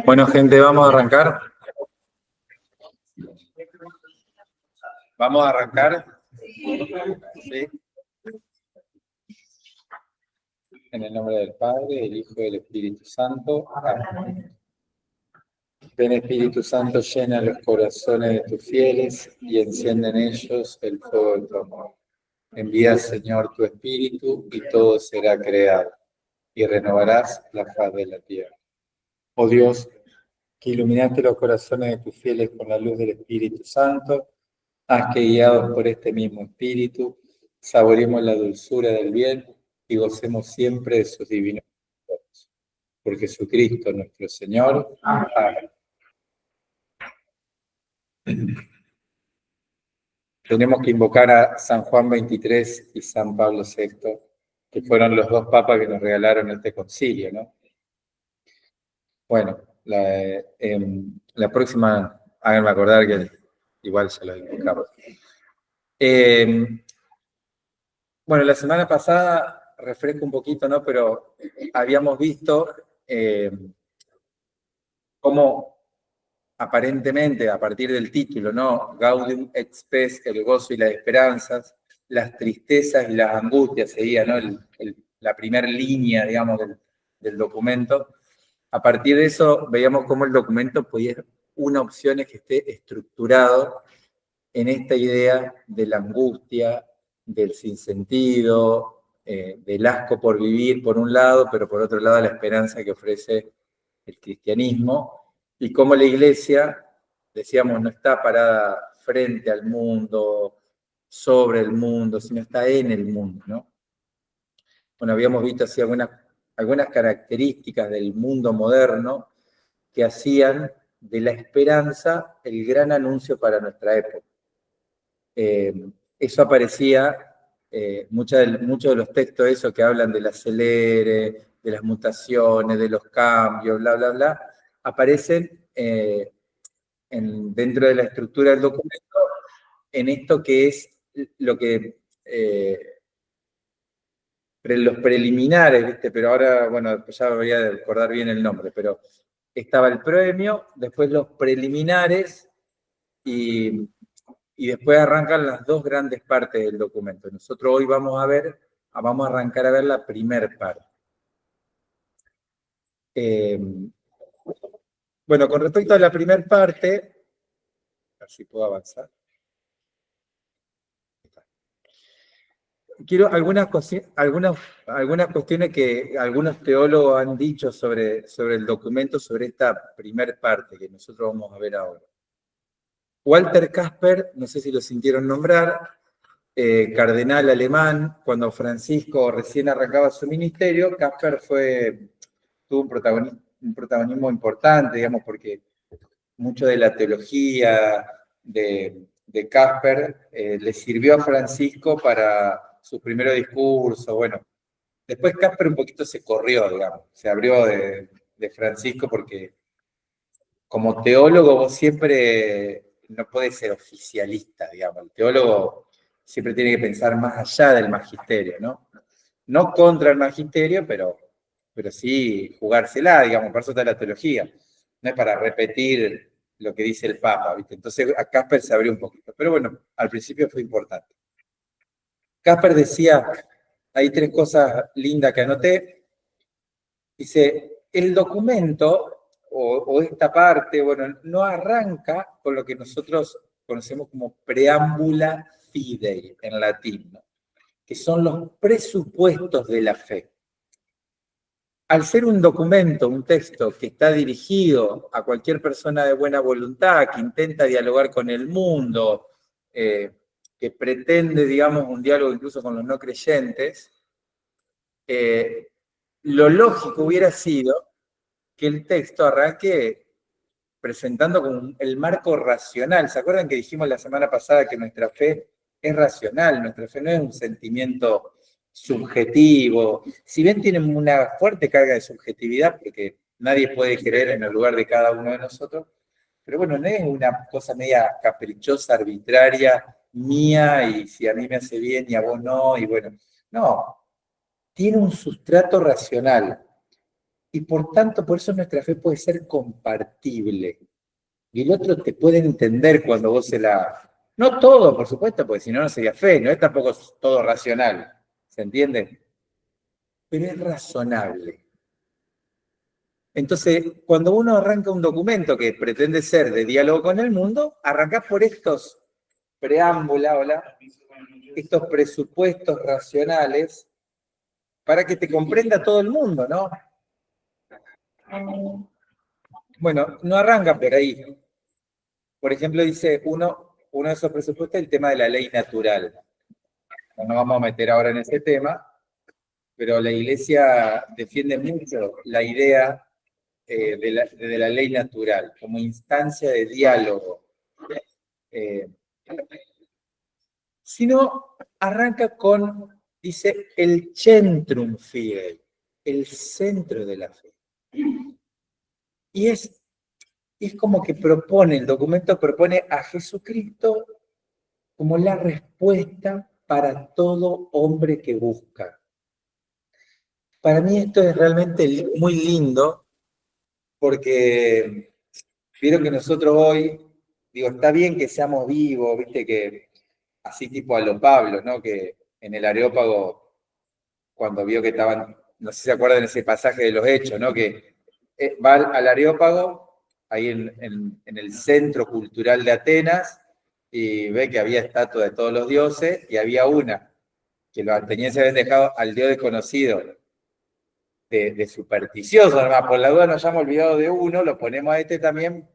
Bueno, gente, vamos a arrancar. ¿Vamos a arrancar? ¿Sí? En el nombre del Padre, del Hijo y del Espíritu Santo. Amén. Ven, Espíritu Santo, llena los corazones de tus fieles y enciende en ellos el fuego de tu amor. Envía, Señor, tu Espíritu y todo será creado y renovarás la faz de la tierra. Oh Dios, que iluminaste los corazones de tus fieles con la luz del Espíritu Santo, haz que, guiados por este mismo Espíritu, saboreemos la dulzura del bien y gocemos siempre de sus divinos frutos. Por Jesucristo nuestro Señor. Amén. Tenemos que invocar a San Juan XXIII y San Pablo VI, que fueron los dos papas que nos regalaron este concilio, ¿no? Bueno, la próxima, háganme acordar que igual se lo invocamos. Bueno, la semana pasada, refresco un poquito, ¿no? Pero habíamos visto cómo aparentemente, a partir del título, ¿no? Gaudium et Spes, el gozo y las esperanzas, las tristezas y las angustias, sería, ¿no? La primera línea, digamos, del documento. A partir de eso, veíamos cómo el documento podía, una opción es que esté estructurado en esta idea de la angustia, del sinsentido, del asco por vivir, por un lado, pero por otro lado la esperanza que ofrece el cristianismo, y cómo la Iglesia, decíamos, no está parada frente al mundo, sobre el mundo, sino está en el mundo, ¿no? Bueno, habíamos visto así algunas características del mundo moderno que hacían de la esperanza el gran anuncio para nuestra época. Eso aparecía, muchos de los textos esos que hablan del acelere, de las mutaciones, de los cambios, bla, bla, bla, aparecen dentro de la estructura del documento en esto que es lo que los preliminares, ¿viste? Pero ahora, bueno, ya voy a recordar bien el nombre, pero estaba el premio, después los preliminares y después arrancan las dos grandes partes del documento. Nosotros hoy vamos a arrancar a ver la primera parte. Bueno, con respecto a la primera parte, a ver si puedo avanzar. Quiero algunas cuestiones que algunos teólogos han dicho sobre el documento, sobre esta primera parte que nosotros vamos a ver ahora. Walter Kasper, no sé si lo sintieron nombrar, cardenal alemán, cuando Francisco recién arrancaba su ministerio, Kasper tuvo un protagonismo importante, digamos, porque mucho de la teología de Kasper le sirvió a Francisco para sus primeros discursos. Bueno, después Kasper un poquito se corrió, digamos, se abrió de Francisco porque como teólogo vos siempre no podés ser oficialista, digamos. El teólogo siempre tiene que pensar más allá del magisterio, ¿no? No contra el magisterio, pero sí jugársela, digamos, por eso está la teología. No es para repetir lo que dice el Papa, ¿viste? Entonces a Kasper se abrió un poquito. Pero bueno, al principio fue importante. Kasper decía, hay tres cosas lindas que anoté. Dice, el documento o esta parte, bueno, no arranca con lo que nosotros conocemos como preámbula fidei en latín, ¿no? Que son los presupuestos de la fe. Al ser un documento, un texto que está dirigido a cualquier persona de buena voluntad, que intenta dialogar con el mundo, que pretende, digamos, un diálogo incluso con los no creyentes, lo lógico hubiera sido que el texto arranque presentando como el marco racional. ¿Se acuerdan que dijimos la semana pasada que nuestra fe es racional? Nuestra fe no es un sentimiento subjetivo. Si bien tienen una fuerte carga de subjetividad, porque nadie puede creer en el lugar de cada uno de nosotros, pero bueno, no es una cosa media caprichosa, arbitraria, mía, y si a mí me hace bien y a vos no, y bueno, no, tiene un sustrato racional. Y por tanto, por eso nuestra fe puede ser compartible. Y el otro te puede entender cuando vos se la... No todo, por supuesto, porque si no, no sería fe, no es tampoco todo racional, ¿se entiende? Pero es razonable. Entonces, cuando uno arranca un documento que pretende ser de diálogo con el mundo, arrancás por estos preámbulos, estos presupuestos racionales para que te comprenda todo el mundo, ¿no? Bueno, no arranca por ahí. Por ejemplo, dice uno de esos presupuestos el tema de la ley natural. No nos vamos a meter ahora en ese tema, pero la Iglesia defiende mucho la idea de la ley natural como instancia de diálogo. Eh, sino arranca con, dice, el centrum fidei, el centro de la fe. Y es como que propone, el documento propone a Jesucristo como la respuesta para todo hombre que busca. Para mí esto es realmente muy lindo porque vieron que nosotros hoy, digo, está bien que seamos vivos, viste que así tipo a lo Pablo, ¿no? Que en el Areópago, cuando vio que estaban, no sé si se acuerdan ese pasaje de los Hechos, ¿no? Que va al Areópago, ahí en el centro cultural de Atenas, y ve que había estatua de todos los dioses, y había una, que los atenienses habían dejado al dios desconocido, de supersticioso, además, por la duda nos hayamos olvidado de uno, lo ponemos a este también,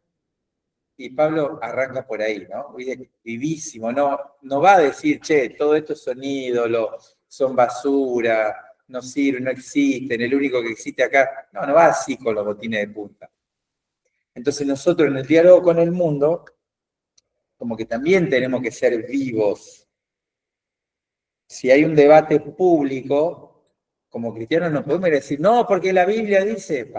y Pablo arranca por ahí, ¿no? Vivísimo, no va a decir, che, todo esto son ídolos, son basura, no sirven, no existen, el único que existe acá. No va así con los botines de punta. Entonces nosotros en el diálogo con el mundo, como que también tenemos que ser vivos. Si hay un debate público, como cristianos no podemos decir, no, porque la Biblia dice,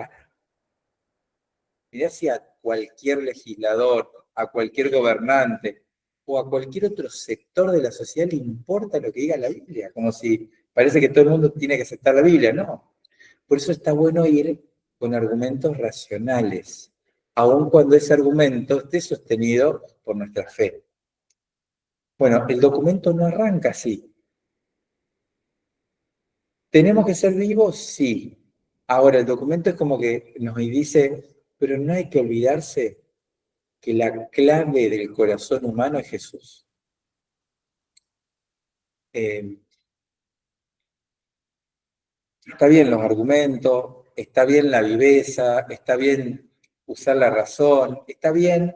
mirá si a cualquier legislador, a cualquier gobernante o a cualquier otro sector de la sociedad le importa lo que diga la Biblia, como si parece que todo el mundo tiene que aceptar la Biblia, no. Por eso está bueno ir con argumentos racionales, aun cuando ese argumento esté sostenido por nuestra fe. Bueno, el documento no arranca así. ¿Tenemos que ser vivos? Sí. Ahora, el documento es como que nos dice, pero no hay que olvidarse que la clave del corazón humano es Jesús. Eh, está bien los argumentos, está bien la viveza, está bien usar la razón, está bien,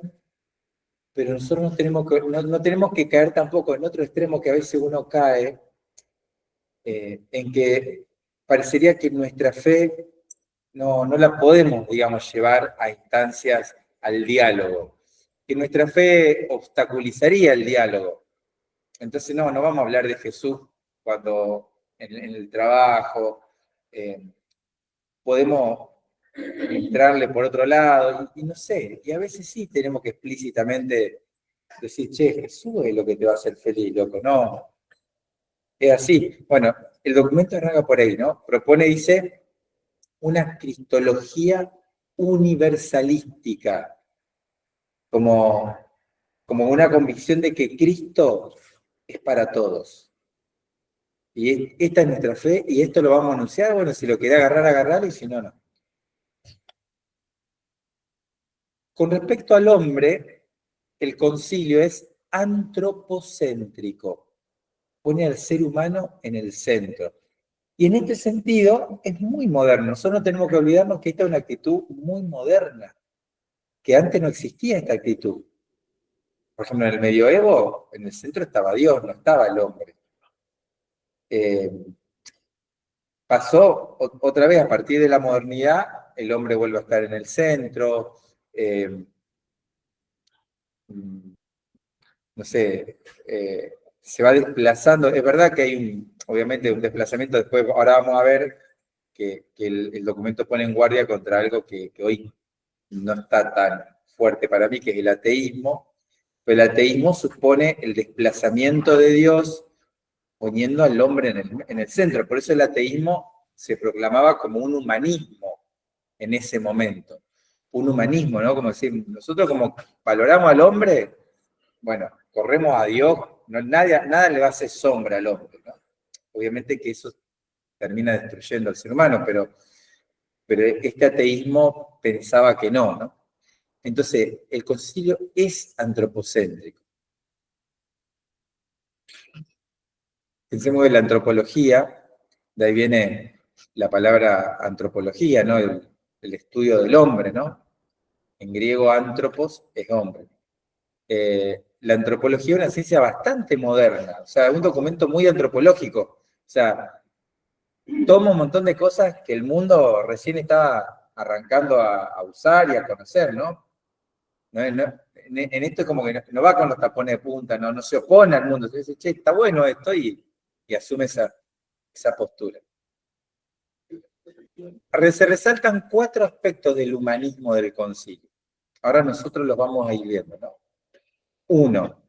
pero nosotros no tenemos que caer tampoco en otro extremo que a veces uno cae, en que parecería que nuestra fe no la podemos, digamos, llevar a instancias al diálogo, que nuestra fe obstaculizaría el diálogo. Entonces, no vamos a hablar de Jesús cuando en el trabajo podemos entrarle por otro lado, y no sé, y a veces sí tenemos que explícitamente decir, che, Jesús es lo que te va a hacer feliz, loco, no, es así. Bueno, el documento arranca por ahí, ¿no? Propone, dice, una cristología universalística, como, como una convicción de que Cristo es para todos. Y esta es nuestra fe, y esto lo vamos a anunciar, bueno, si lo quiere agarrar, agarrarlo, y si no, no. Con respecto al hombre, el concilio es antropocéntrico, pone al ser humano en el centro. Y en este sentido es muy moderno, solo tenemos que olvidarnos que esta es una actitud muy moderna, que antes no existía esta actitud. Por ejemplo, en el medioevo, en el centro estaba Dios, no estaba el hombre. Eh, Pasó otra vez, a partir de la modernidad, el hombre vuelve a estar en el centro, no sé, se va desplazando. Es verdad que hay obviamente un desplazamiento, después ahora vamos a ver que el documento pone en guardia contra algo que hoy no está tan fuerte para mí, que es el ateísmo, pero el ateísmo supone el desplazamiento de Dios poniendo al hombre en el centro. Por eso el ateísmo se proclamaba como un humanismo en ese momento. Un humanismo, ¿no? Como decir, nosotros como valoramos al hombre, bueno, corremos a Dios, no, nada le va a hacer sombra al hombre, ¿no? Obviamente que eso termina destruyendo al ser humano, pero este ateísmo pensaba que no, ¿no? Entonces, el concilio es antropocéntrico. Pensemos en la antropología, de ahí viene la palabra antropología, ¿no? El estudio del hombre, ¿no? En griego, antropos es hombre. La antropología es una ciencia bastante moderna, o sea, un documento muy antropológico. O sea, toma un montón de cosas que el mundo recién estaba arrancando a usar y a conocer, ¿no? En esto es como que no va con los tapones de punta, no se opone al mundo, se dice, che, está bueno esto y asume esa postura. Se resaltan 4 aspectos del humanismo del concilio. Ahora nosotros los vamos a ir viendo, ¿no? 1.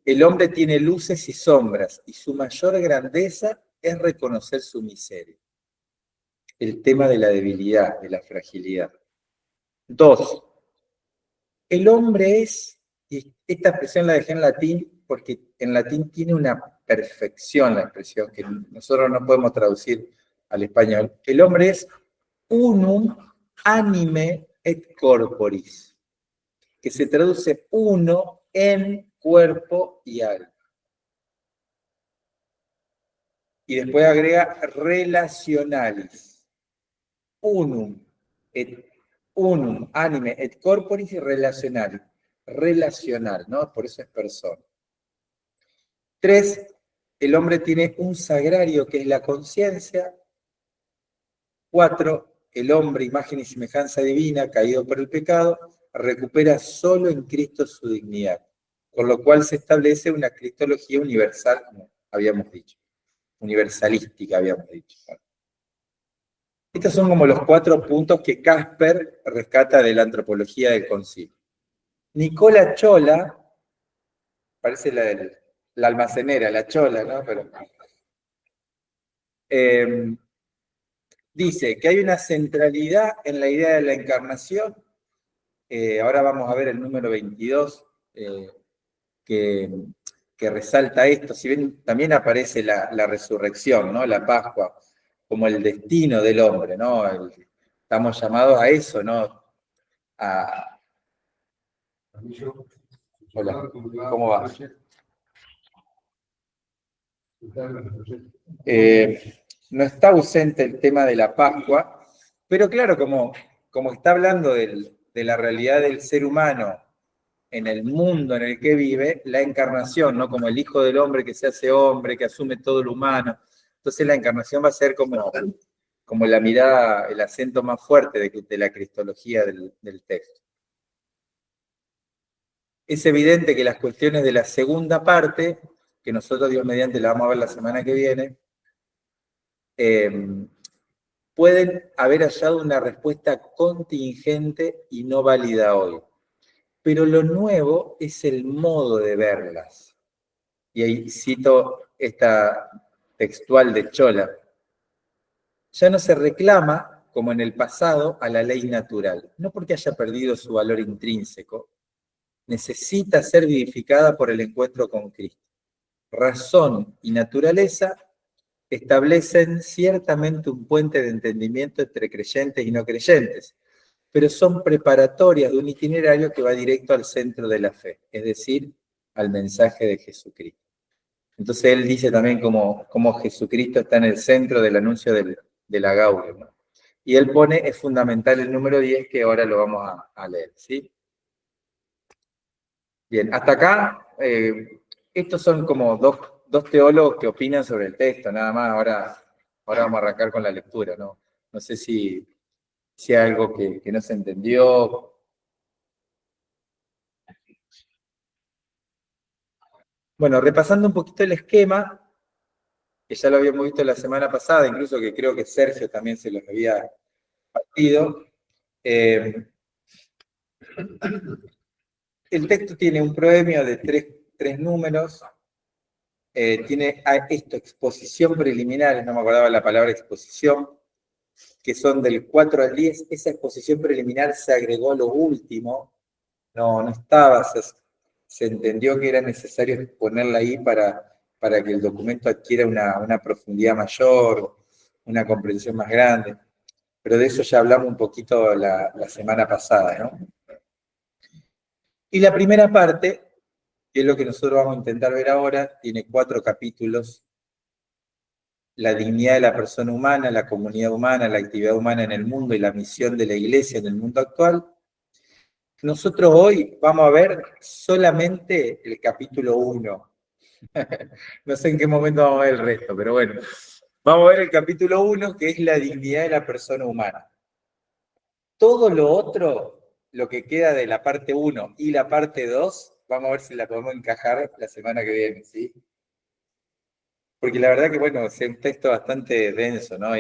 El hombre tiene luces y sombras y su mayor grandeza es reconocer su miseria. El tema de la debilidad, de la fragilidad. 2. El hombre es, y esta expresión la dejé en latín porque en latín tiene una perfección la expresión que nosotros no podemos traducir al español. El hombre es unum anime et corporis, que se traduce uno en cuerpo y alma. Y después agrega relacionalis. Unum, unum, anime, et corporis y relacionalis. Relacional, ¿no? Por eso es persona. 3, el hombre tiene un sagrario que es la conciencia. 4, el hombre, imagen y semejanza divina, caído por el pecado, recupera solo en Cristo su dignidad. Con lo cual se establece una cristología universal, como habíamos dicho. Universalística, habíamos dicho. Estos son como los 4 puntos que Casper rescata de la antropología del concilio. Nicola Chola, parece la almacenera, la Chola, ¿no? Pero, dice que hay una centralidad en la idea de la encarnación. Ahora vamos a ver el número 22, que resalta esto. Si bien también aparece la resurrección, ¿no? La Pascua, como el destino del hombre, ¿no? Estamos llamados a eso, ¿no? Hola, ¿cómo va? No está ausente el tema de la Pascua, pero claro, como está hablando de la realidad del ser humano en el mundo en el que vive, la encarnación, ¿no? Como el Hijo del Hombre que se hace hombre, que asume todo lo humano. Entonces la encarnación va a ser como la mirada, el acento más fuerte de la cristología del texto. Es evidente que las cuestiones de la segunda parte, que nosotros Dios mediante la vamos a ver la semana que viene, pueden haber hallado una respuesta contingente y no válida hoy. Pero lo nuevo es el modo de verlas. Y ahí cito esta textual de Chola. Ya no se reclama, como en el pasado, a la ley natural, no porque haya perdido su valor intrínseco, necesita ser vivificada por el encuentro con Cristo. Razón y naturaleza establecen ciertamente un puente de entendimiento entre creyentes y no creyentes, pero son preparatorias de un itinerario que va directo al centro de la fe, es decir, al mensaje de Jesucristo. Entonces él dice también cómo Jesucristo está en el centro del anuncio de la Gaudium, ¿no? Y él pone, es fundamental el número 10, que ahora lo vamos a leer, ¿sí? Bien, hasta acá, estos son como dos teólogos que opinan sobre el texto, nada más. Ahora vamos a arrancar con la lectura, ¿no? No sé si hay algo que no se entendió. Bueno, repasando un poquito el esquema, que ya lo habíamos visto la semana pasada, incluso que creo que Sergio también se los había partido. El texto tiene un proemio de tres números, tiene esto, exposición preliminar, no me acordaba la palabra exposición, que son del 4 al 10. Esa exposición preliminar se agregó a lo último, no estaba, se entendió que era necesario ponerla ahí para que el documento adquiera una profundidad mayor, una comprensión más grande. Pero de eso ya hablamos un poquito la semana pasada, ¿no? Y la primera parte, que es lo que nosotros vamos a intentar ver ahora, tiene 4 capítulos: la dignidad de la persona humana, la comunidad humana, la actividad humana en el mundo y la misión de la Iglesia en el mundo actual. Nosotros hoy vamos a ver solamente el capítulo 1. No sé en qué momento vamos a ver el resto, pero bueno. Vamos a ver el capítulo 1, que es la dignidad de la persona humana. Todo lo otro, lo que queda de la parte 1 y la parte 2, vamos a ver si la podemos encajar la semana que viene, ¿sí? Porque la verdad que, bueno, es un texto bastante denso, ¿no?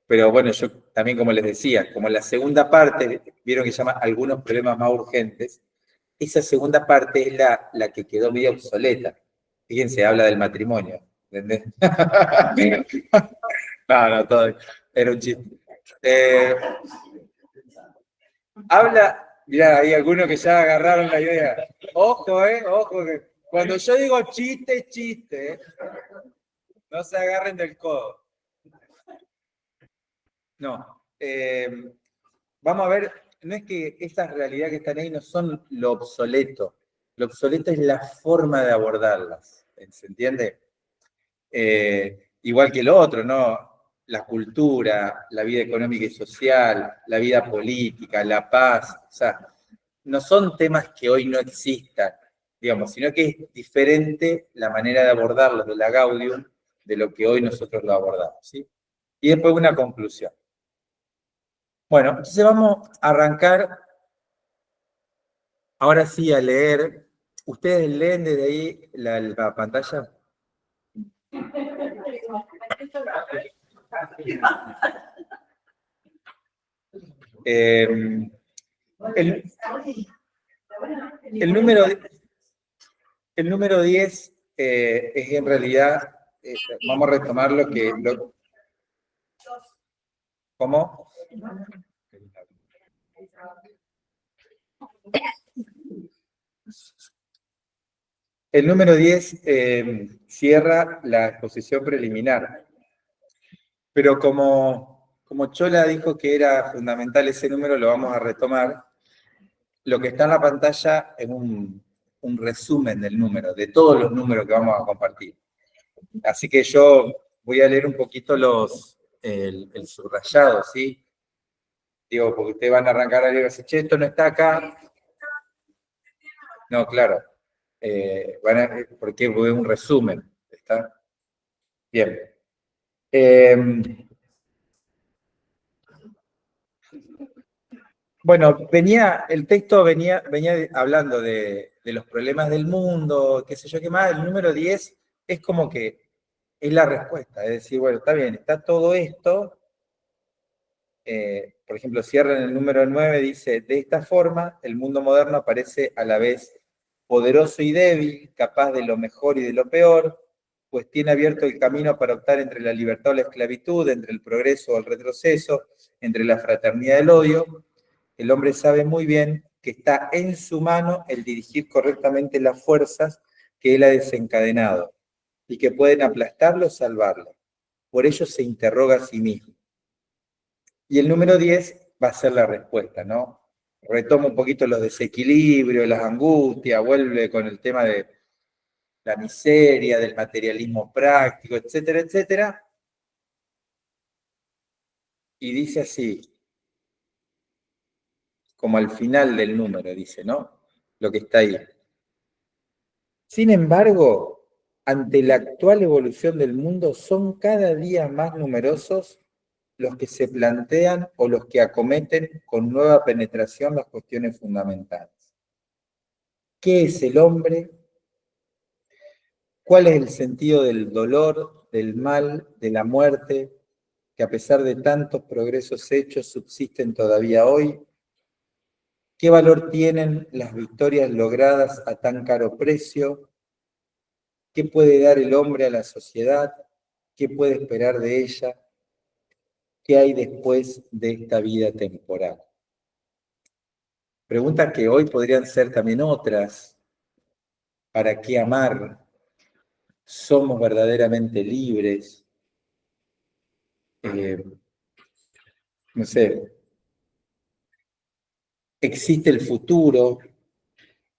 Pero bueno, yo también, como les decía, como la segunda parte, vieron que se llama algunos problemas más urgentes, esa segunda parte es la que quedó medio obsoleta. Fíjense, habla del matrimonio, ¿entendés? No, todo, era un chiste. Habla, mirá, hay algunos que ya agarraron la idea. Ojo, ojo, que cuando yo digo chiste, chiste, no se agarren del codo. No, vamos a ver, no es que estas realidades que están ahí no son lo obsoleto es la forma de abordarlas, ¿se entiende? Igual que lo otro, ¿no? La cultura, la vida económica y social, la vida política, la paz, o sea, no son temas que hoy no existan, digamos, sino que es diferente la manera de abordarlos de la Gaudium de lo que hoy nosotros lo abordamos, ¿sí? Y después una conclusión. Bueno, entonces vamos a arrancar ahora sí a leer. ¿Ustedes leen desde ahí la pantalla? Eh, el, el, número, el número 10 es en realidad, vamos a retomar lo que... ¿Cómo? El número 10 cierra la exposición preliminar, pero como Chola dijo que era fundamental ese número, lo vamos a retomar. Lo que está en la pantalla es un resumen del número, de todos los números que vamos a compartir. Así que yo voy a leer un poquito el subrayado, ¿sí? Digo, porque ustedes van a arrancar a leer, che, esto no está acá. No, claro. Porque es un resumen. ¿Está? Bien. Bueno, el texto venía hablando de los problemas del mundo, qué sé yo qué más. El número 10 es como que es la respuesta. Es decir, bueno, está bien, está todo esto. Por ejemplo, cierra en el número 9, dice: de esta forma, el mundo moderno aparece a la vez poderoso y débil, capaz de lo mejor y de lo peor, pues tiene abierto el camino para optar entre la libertad o la esclavitud, entre el progreso o el retroceso, entre la fraternidad y el odio. El hombre sabe muy bien que está en su mano el dirigir correctamente las fuerzas que él ha desencadenado y que pueden aplastarlo o salvarlo. Por ello se interroga a sí mismo. Y el número 10 va a ser la respuesta, ¿no? Retoma un poquito los desequilibrios, las angustias, vuelve con el tema de la miseria, del materialismo práctico, etcétera, etcétera. Y dice así, como al final del número, dice, ¿no? Lo que está ahí. Sin embargo, ante la actual evolución del mundo, son cada día más numerosos los que se plantean o los que acometen con nueva penetración las cuestiones fundamentales. ¿Qué es el hombre? ¿Cuál es el sentido del dolor, del mal, de la muerte, que a pesar de tantos progresos hechos subsisten todavía hoy? ¿Qué valor tienen las victorias logradas a tan caro precio? ¿Qué puede dar el hombre a la sociedad? ¿Qué puede esperar de ella? ¿Qué hay después de esta vida temporal? Preguntas que hoy podrían ser también otras. ¿Para qué amar? ¿Somos verdaderamente libres? No sé, ¿existe el futuro?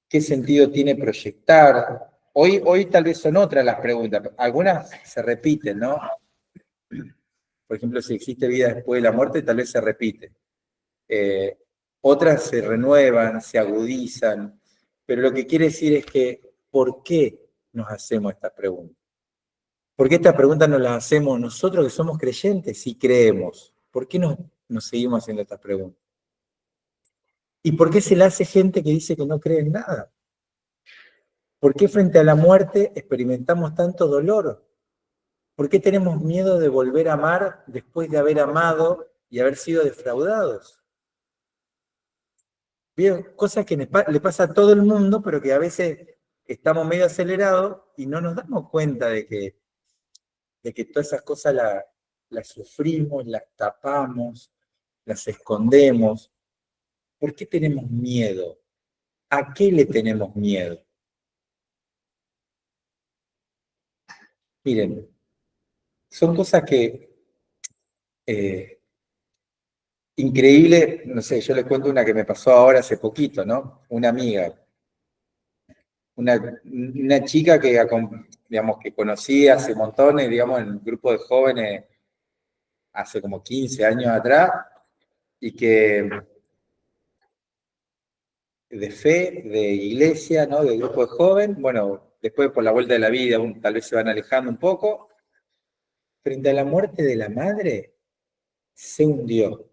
¿Qué sentido tiene proyectar? Hoy tal vez son otras las preguntas. Algunas se repiten, ¿no? Por ejemplo, si existe vida después de la muerte, tal vez se repite. Eh, Otras se renuevan, se agudizan, pero lo que quiere decir es que, ¿por qué nos hacemos estas preguntas? ¿Por qué estas preguntas nos las hacemos nosotros que somos creyentes y creemos? ¿Por qué nos seguimos haciendo estas preguntas? ¿Y por qué se le hace gente que dice que no cree en nada? ¿Por qué frente a la muerte experimentamos tanto dolor? ¿Por qué tenemos miedo de volver a amar después de haber amado y haber sido defraudados? Bien, cosas que le pasa a todo el mundo, pero que a veces estamos medio acelerados y no nos damos cuenta de que todas esas cosas las sufrimos, las tapamos, las escondemos. ¿Por qué tenemos miedo? ¿A qué le tenemos miedo? Miren, son cosas que increíble, no sé, yo les cuento una que me pasó ahora hace poquito, ¿no? Una amiga, una chica que, digamos, que conocí hace montones, digamos, en un grupo de jóvenes hace como 15 años atrás, y que de fe, de iglesia, ¿no? De grupo de jóvenes, bueno, después por la vuelta de la vida, tal vez se van alejando un poco, frente a la muerte de la madre, se hundió.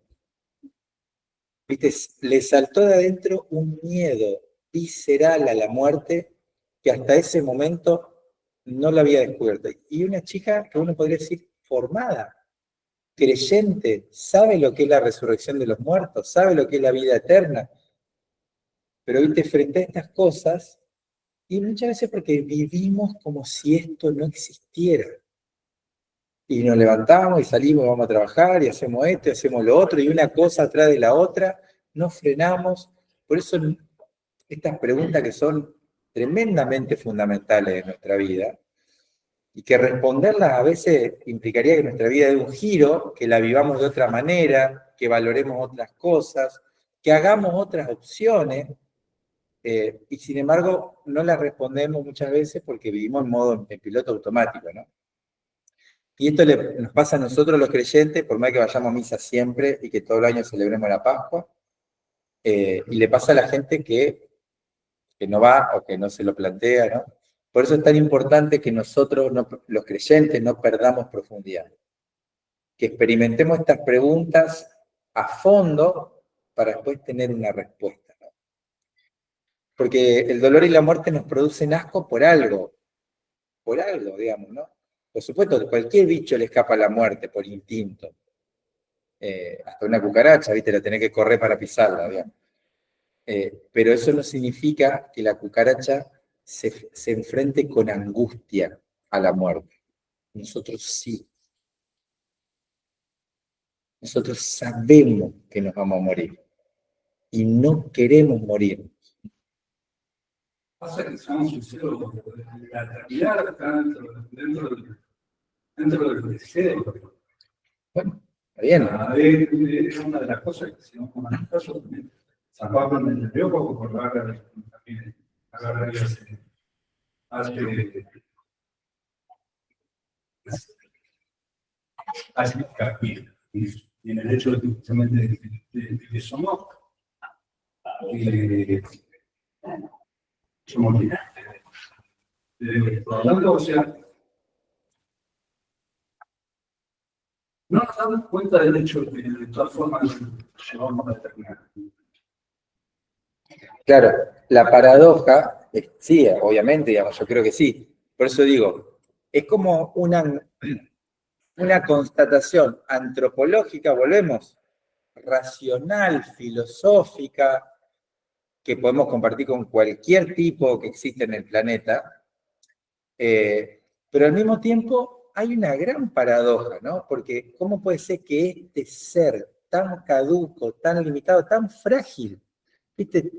¿Viste? Le saltó de adentro un miedo visceral a la muerte que hasta ese momento no la había descubierto. Y una chica que uno podría decir formada, creyente, sabe lo que es la resurrección de los muertos, sabe lo que es la vida eterna, pero viste, frente a estas cosas, y muchas veces porque vivimos como si esto no existiera. Y nos levantamos y salimos, vamos a trabajar y hacemos esto y hacemos lo otro, y una cosa atrás de la otra, no frenamos. Por eso estas preguntas que son tremendamente fundamentales en nuestra vida, y que responderlas a veces implicaría que nuestra vida dé un giro, que la vivamos de otra manera, que valoremos otras cosas, que hagamos otras opciones, y sin embargo no las respondemos muchas veces porque vivimos en modo en piloto automático, ¿no? Y esto nos pasa a nosotros los creyentes, por más que vayamos a misa siempre y que todo el año celebremos la Pascua, y le pasa a la gente que no va o que no se lo plantea, ¿no? Por eso es tan importante que nosotros, los creyentes, no perdamos profundidad, que experimentemos estas preguntas a fondo para después tener una respuesta, ¿no? Porque el dolor y la muerte nos producen asco por algo, digamos, ¿no? Por supuesto, cualquier bicho le escapa a la muerte por instinto. Hasta una cucaracha, ¿viste? La tenés que correr para pisarla, digamos. Pero eso no significa que la cucaracha se enfrente con angustia a la muerte. Nosotros sí. Nosotros sabemos que nos vamos a morir y no queremos morir. Pasa que somos sinceros, la realidad está dentro del deseo. Bueno, está bien. Es una de las cosas que si no como en el caso también. San Pablo me entendió poco por también agarrar hace hincapié y en el hecho de que somos por lo tanto, o sea, no nos damos cuenta del hecho de que de todas formas llevamos a determinar. Claro, la paradoja, sí, obviamente, digamos, yo creo que sí. Por eso digo, es como una constatación antropológica, volvemos, racional, filosófica, que podemos compartir con cualquier tipo que existe en el planeta, pero al mismo tiempo hay una gran paradoja, ¿no? Porque ¿cómo puede ser que este ser tan caduco, tan limitado, tan frágil, ¿viste?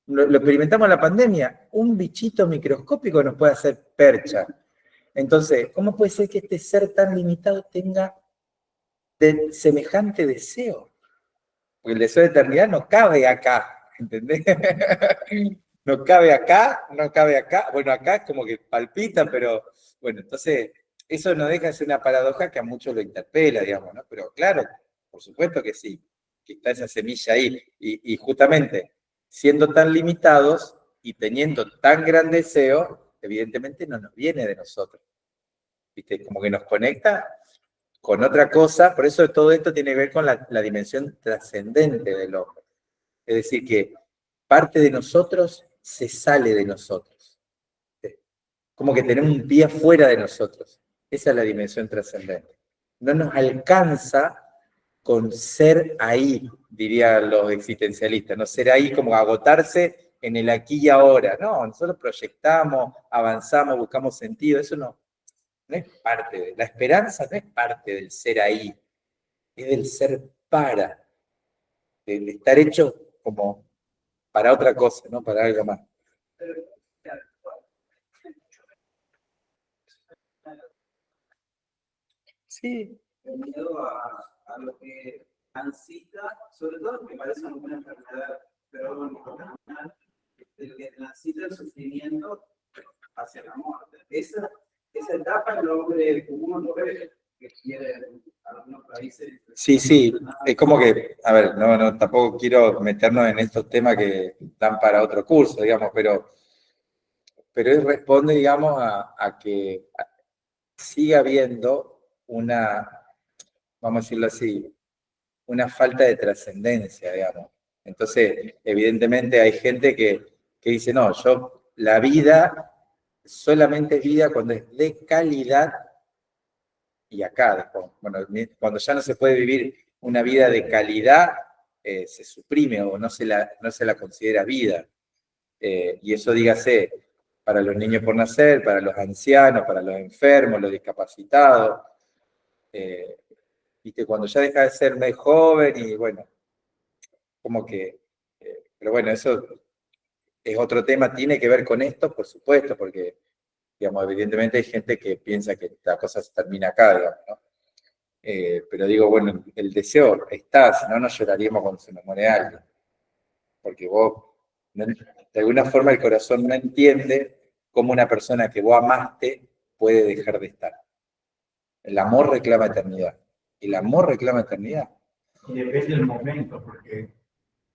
Lo experimentamos en la pandemia, un bichito microscópico nos puede hacer percha. Entonces, ¿cómo puede ser que este ser tan limitado tenga semejante deseo? Porque el deseo de eternidad no cabe acá, ¿entendés? No cabe acá, no cabe acá. Bueno, acá es como que palpita, pero bueno, entonces eso no deja de ser una paradoja que a muchos lo interpela, digamos, ¿no? Pero claro, por supuesto que sí, que está esa semilla ahí. Y justamente, siendo tan limitados y teniendo tan gran deseo, evidentemente no nos viene de nosotros. ¿Viste? Como que nos conecta con otra cosa, por eso todo esto tiene que ver con la dimensión trascendente del hombre. Es decir, que parte de nosotros se sale de nosotros. Como que tenemos un pie fuera de nosotros. Esa es la dimensión trascendente. No nos alcanza con ser ahí, dirían los existencialistas, no ser ahí como agotarse en el aquí y ahora. No, nosotros proyectamos, avanzamos, buscamos sentido, eso no es parte de, la esperanza no es parte del ser ahí, es del ser para, de estar hecho como para otra cosa, ¿no? Para algo más. Sí. Miedo a lo que transita, sobre todo me parece una buena enfermedad, pero bueno, de lo que transita el sufrimiento hacia la muerte. Esa etapa el hombre común lo ve, que quiere algunos países. Sí, sí, es como que, a ver, no, tampoco quiero meternos en estos temas que dan para otro curso, digamos, pero él responde, digamos, a que siga habiendo una, vamos a decirlo así, una falta de trascendencia, digamos. Entonces, evidentemente hay gente que dice, no, yo, la vida solamente es vida cuando es de calidad y acá, bueno, cuando ya no se puede vivir una vida de calidad, se suprime o no se la considera vida. Y eso dígase para los niños por nacer, para los ancianos, para los enfermos, los discapacitados. Eh, ¿Viste? Cuando ya deja de ser más joven y bueno, como que, pero bueno, eso es otro tema, tiene que ver con esto, por supuesto, porque, digamos, evidentemente hay gente que piensa que la cosa se termina acá, digamos, ¿no? Pero digo, bueno, el deseo está, si no, no lloraríamos cuando se nos muere alguien, porque vos, de alguna forma el corazón no entiende cómo una persona que vos amaste puede dejar de estar. El amor reclama eternidad. El amor reclama eternidad. Y depende del momento, porque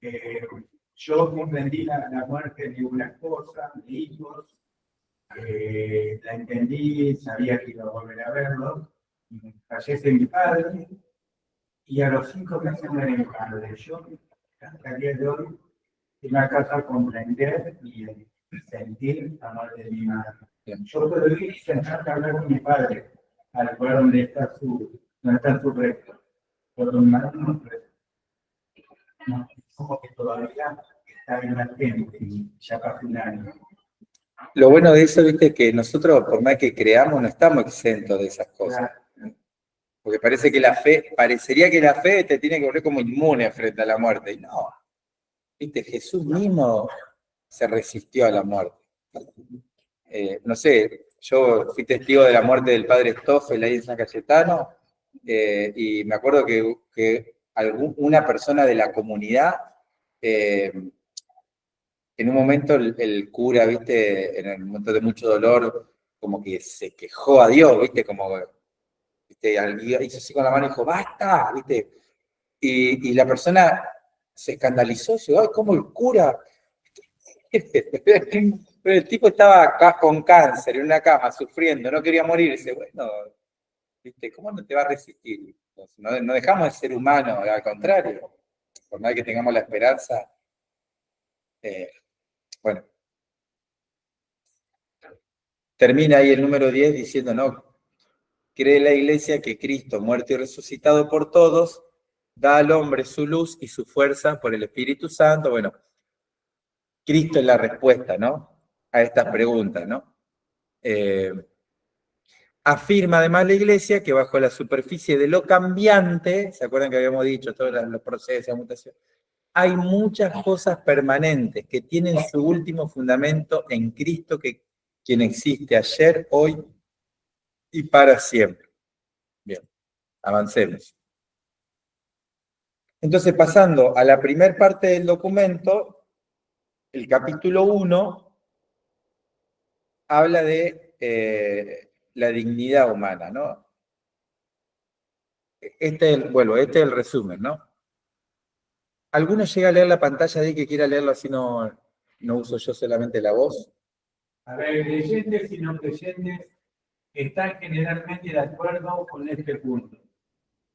eh, yo comprendí la muerte de una cosa, de hijos, la entendí, sabía que iba a volver a verlos, y fallece mi padre, y a los 5 meses muere mi padre. Yo, hasta el día de hoy, en la casa comprender y sentir la muerte de mi madre. Yo puedo ir y sentarme a hablar con mi padre, al lugar donde está su resto. Por un lado, no, como que todavía está en la gente y ya pasó un año. Lo bueno de eso, viste, que nosotros, por más que creamos, no estamos exentos de esas cosas. Porque parece que parecería que la fe te tiene que volver como inmune frente a la muerte. Y no, viste, Jesús mismo se resistió a la muerte. No sé, yo fui testigo de la muerte del padre Stoffel ahí en San Cayetano, y me acuerdo que una persona de la comunidad, en un momento el cura, viste, en el momento de mucho dolor, como que se quejó a Dios, viste, como, viste, hizo así con la mano y dijo, basta, viste, y la persona se escandalizó, dice, ay, ¿cómo el cura? Pero el tipo estaba acá con cáncer en una cama, sufriendo, no quería morirse. Bueno, ¿viste? ¿Cómo no te va a resistir? No dejamos de ser humanos, al contrario. Por más que tengamos la esperanza, Bueno, termina ahí el número 10 diciendo, no, cree la Iglesia que Cristo, muerto y resucitado por todos, da al hombre su luz y su fuerza por el Espíritu Santo. Bueno, Cristo es la respuesta, ¿no? A estas preguntas, ¿no? Afirma además la Iglesia que bajo la superficie de lo cambiante, ¿se acuerdan que habíamos dicho todos los procesos de mutación? Hay muchas cosas permanentes que tienen su último fundamento en Cristo, que quien existe ayer, hoy y para siempre. Bien, avancemos. Entonces, pasando a la primera parte del documento, el capítulo 1 habla de la dignidad humana, ¿no? Este es el resumen, ¿no? ¿Alguno llega a leer la pantalla de ahí que quiera leerlo así no uso yo solamente la voz? A ver, creyentes y no creyentes están generalmente de acuerdo con este punto.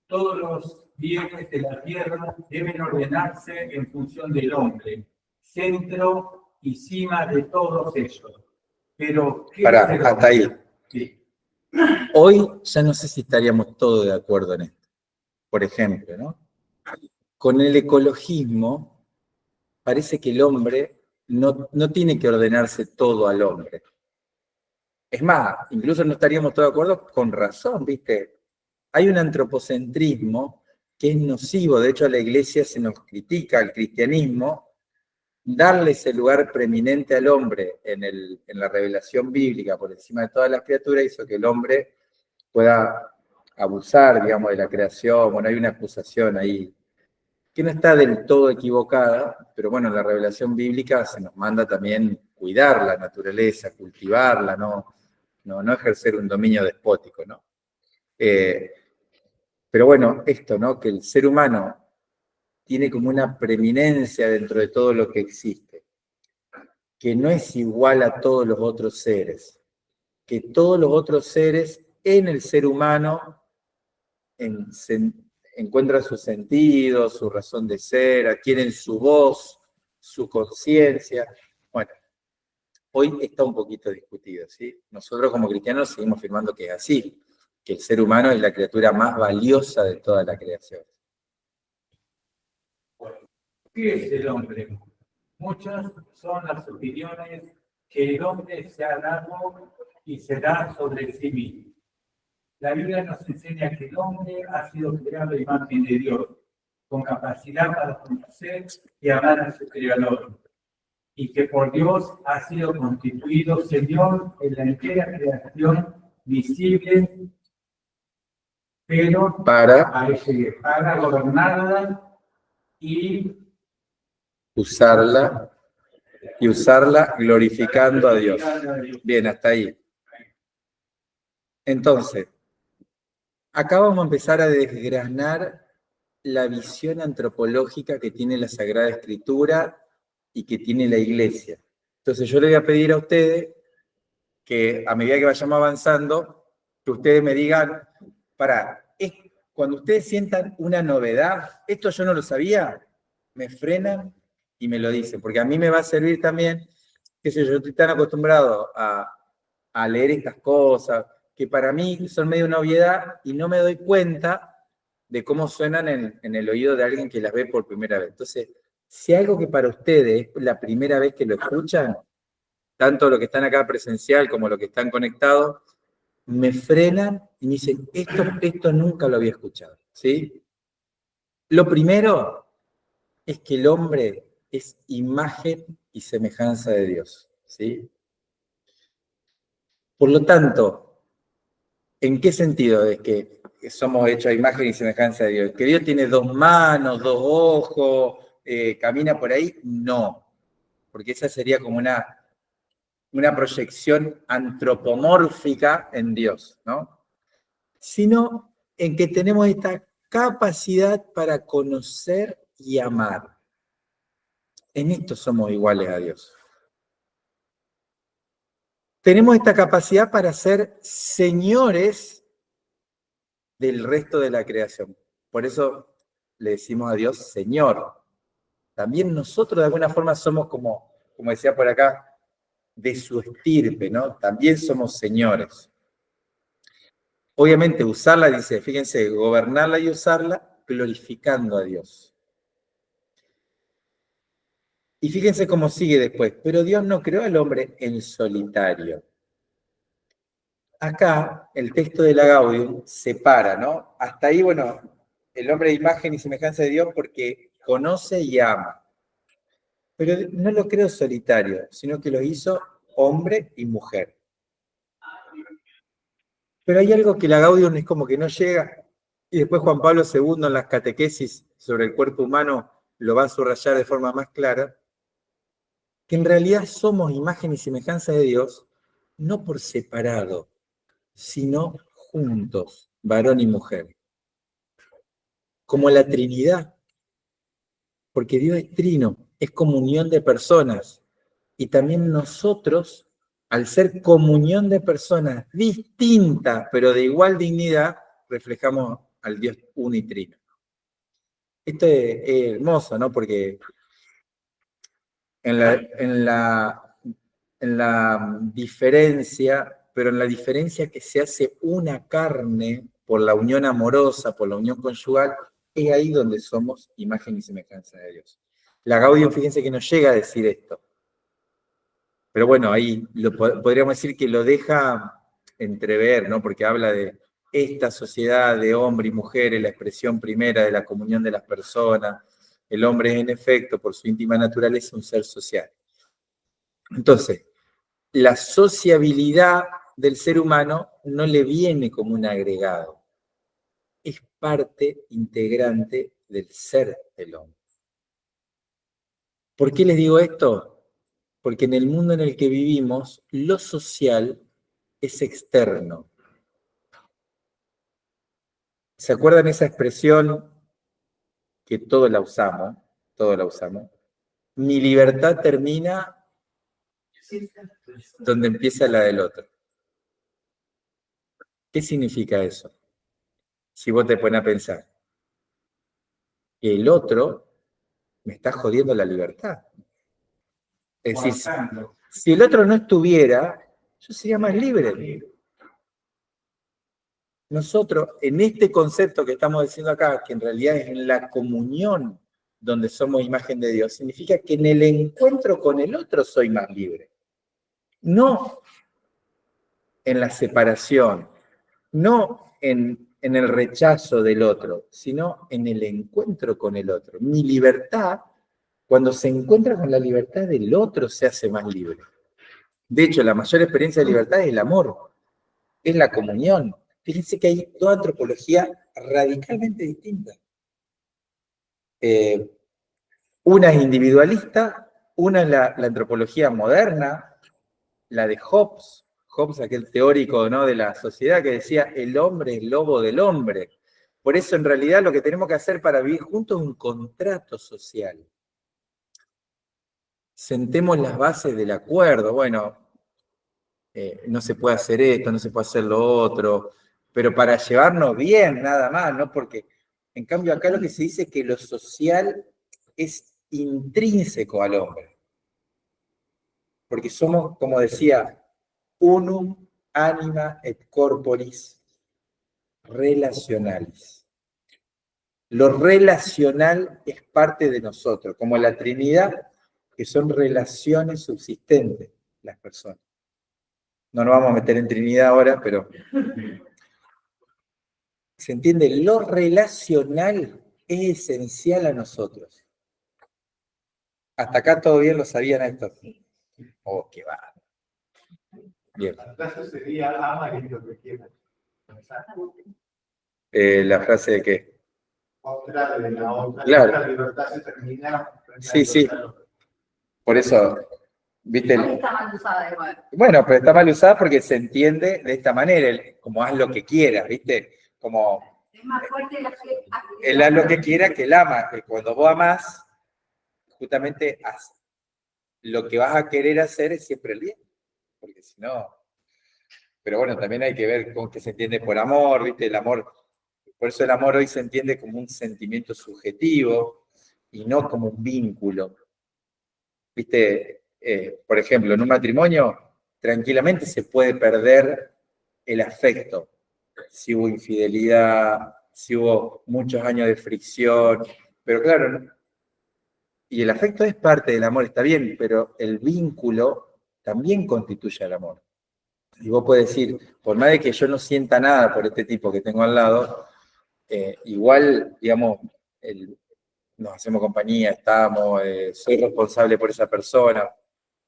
Todos los bienes de la tierra deben ordenarse en función del hombre, centro y cima de todos ellos. Pero, ¿qué Pará, es el hasta hombre? ahí. Sí. Hoy ya no sé si estaríamos todos de acuerdo en esto. Por ejemplo, ¿no? Con el ecologismo parece que el hombre no tiene que ordenarse todo al hombre. Es más, incluso no estaríamos todos de acuerdo con razón, ¿viste? Hay un antropocentrismo que es nocivo. De hecho, a la Iglesia se nos critica, al cristianismo, darle ese lugar preeminente al hombre en la revelación bíblica por encima de todas las criaturas hizo que el hombre pueda abusar, digamos, de la creación. Bueno, hay una acusación ahí que no está del todo equivocada, pero bueno, en la revelación bíblica se nos manda también cuidar la naturaleza, cultivarla, no ejercer un dominio despótico, ¿no? Pero bueno, esto, ¿no? Que el ser humano tiene como una preeminencia dentro de todo lo que existe, que no es igual a todos los otros seres, que todos los otros seres en el ser humano encuentran su sentido, su razón de ser, adquieren su voz, su conciencia. Bueno, hoy está un poquito discutido, ¿sí? Nosotros como cristianos seguimos afirmando que es así, que el ser humano es la criatura más valiosa de toda la creación. ¿Qué es el hombre? Muchas son las opiniones que el hombre se ha dado y se da sobre sí mismo. La Biblia nos enseña que el hombre ha sido creado a imagen de Dios, con capacidad para conocer y amar a su Creador, y que por Dios ha sido constituido Señor en la entera creación visible, pero para gobernarla y usarla glorificando a Dios. Bien, hasta ahí. Entonces, acá vamos a empezar a desgranar la visión antropológica que tiene la Sagrada Escritura y que tiene la Iglesia. Entonces yo le voy a pedir a ustedes que a medida que vayamos avanzando, que ustedes me digan, cuando ustedes sientan una novedad, esto yo no lo sabía, me frenan y me lo dicen, porque a mí me va a servir también, qué sé yo estoy tan acostumbrado a leer estas cosas, que para mí son medio una obviedad y no me doy cuenta de cómo suenan en el oído de alguien que las ve por primera vez. Entonces, si algo que para ustedes es la primera vez que lo escuchan, tanto los que están acá presencial como los que están conectados, me frenan y me dicen, esto nunca lo había escuchado, ¿sí? Lo primero es que el hombre es imagen y semejanza de Dios, ¿sí? Por lo tanto, ¿en qué sentido es que somos hechos a imagen y semejanza de Dios? ¿Que Dios tiene dos manos, dos ojos, camina por ahí? No, porque esa sería como una proyección antropomórfica en Dios, ¿no? Sino en que tenemos esta capacidad para conocer y amar. En esto somos iguales a Dios. Tenemos esta capacidad para ser señores del resto de la creación. Por eso le decimos a Dios Señor. También nosotros de alguna forma somos como como decía por acá, de su estirpe, ¿no? También somos señores. Obviamente usarla, dice, fíjense, gobernarla y usarla glorificando a Dios. Y fíjense cómo sigue después, pero Dios no creó al hombre en solitario. Acá el texto de la Gaudium separa, ¿no? Hasta ahí, bueno, el hombre de imagen y semejanza de Dios porque conoce y ama. Pero no lo creó solitario, sino que lo hizo hombre y mujer. Pero hay algo que la Gaudium es como que no llega, y después Juan Pablo II en las catequesis sobre el cuerpo humano lo va a subrayar de forma más clara, que en realidad somos imagen y semejanza de Dios, no por separado, sino juntos, varón y mujer. Como la Trinidad, porque Dios es trino, es comunión de personas. Y también nosotros, al ser comunión de personas distintas, pero de igual dignidad, reflejamos al Dios uno y trino. Esto es hermoso, ¿no? Porque en la diferencia, pero en la diferencia que se hace una carne por la unión amorosa, por la unión conyugal, es ahí donde somos imagen y semejanza de Dios. La Gaudium, fíjense que no llega a decir esto. Pero bueno, ahí podríamos decir que lo deja entrever, ¿no? Porque habla de esta sociedad de hombre y mujer, es la expresión primera de la comunión de las personas. El hombre es, en efecto, por su íntima naturaleza, un ser social. Entonces, la sociabilidad del ser humano no le viene como un agregado, es parte integrante del ser del hombre. ¿Por qué les digo esto? Porque en el mundo en el que vivimos, lo social es externo. ¿Se acuerdan esa expresión que todos la usamos? Todos la usamos. Mi libertad termina donde empieza la del otro. ¿Qué significa eso? Si vos te pones a pensar que el otro me está jodiendo la libertad. Es decir, si el otro no estuviera, yo sería más libre. Nosotros, en este concepto que estamos diciendo acá, que en realidad es en la comunión donde somos imagen de Dios, significa que en el encuentro con el otro soy más libre. No en la separación, no en el rechazo del otro, sino en el encuentro con el otro. Mi libertad, cuando se encuentra con la libertad del otro, se hace más libre. De hecho, la mayor experiencia de libertad es el amor, es la comunión. Fíjense que hay dos antropologías radicalmente distintas. Una es individualista, una es la antropología moderna, la de Hobbes, aquel teórico, ¿no?, de la sociedad que decía el hombre es lobo del hombre. Por eso en realidad lo que tenemos que hacer para vivir juntos es un contrato social. Sentemos las bases del acuerdo. Bueno, no se puede hacer esto, no se puede hacer lo otro, pero para llevarnos bien nada más, ¿no? Porque en cambio acá lo que se dice es que lo social es intrínseco al hombre. Porque somos, como decía, unum anima et corporis relacionalis. Lo relacional es parte de nosotros, como la Trinidad, que son relaciones subsistentes las personas. No nos vamos a meter en Trinidad ahora, pero ¿se entiende? Lo relacional es esencial a nosotros. Hasta acá todo bien, lo sabían esto. Oh, qué va. Bien. La frase sería ama y lo que quieras. La frase de qué. Otra de la otra. Claro. La libertad se termina. Sí, sí. Por eso, ¿viste? Está mal usada igual. Bueno, pero está mal usada porque se entiende de esta manera, como haz lo que quieras, ¿viste? Como Es más fuerte la que... el haz lo que quiera que el ama, que cuando vos amás, justamente haz. Lo que vas a querer hacer es siempre el bien, porque si no... Pero bueno, también hay que ver con qué se entiende por amor, ¿viste? El amor, por eso el amor hoy se entiende como un sentimiento subjetivo y no como un vínculo. ¿Viste? por ejemplo, en un matrimonio, tranquilamente se puede perder el afecto. Si hubo infidelidad, si hubo muchos años de fricción, pero claro, y el afecto es parte del amor, está bien, pero el vínculo también constituye el amor. Y vos podés decir, por más de que yo no sienta nada por este tipo que tengo al lado, igual, digamos, nos hacemos compañía, estamos, soy responsable por esa persona,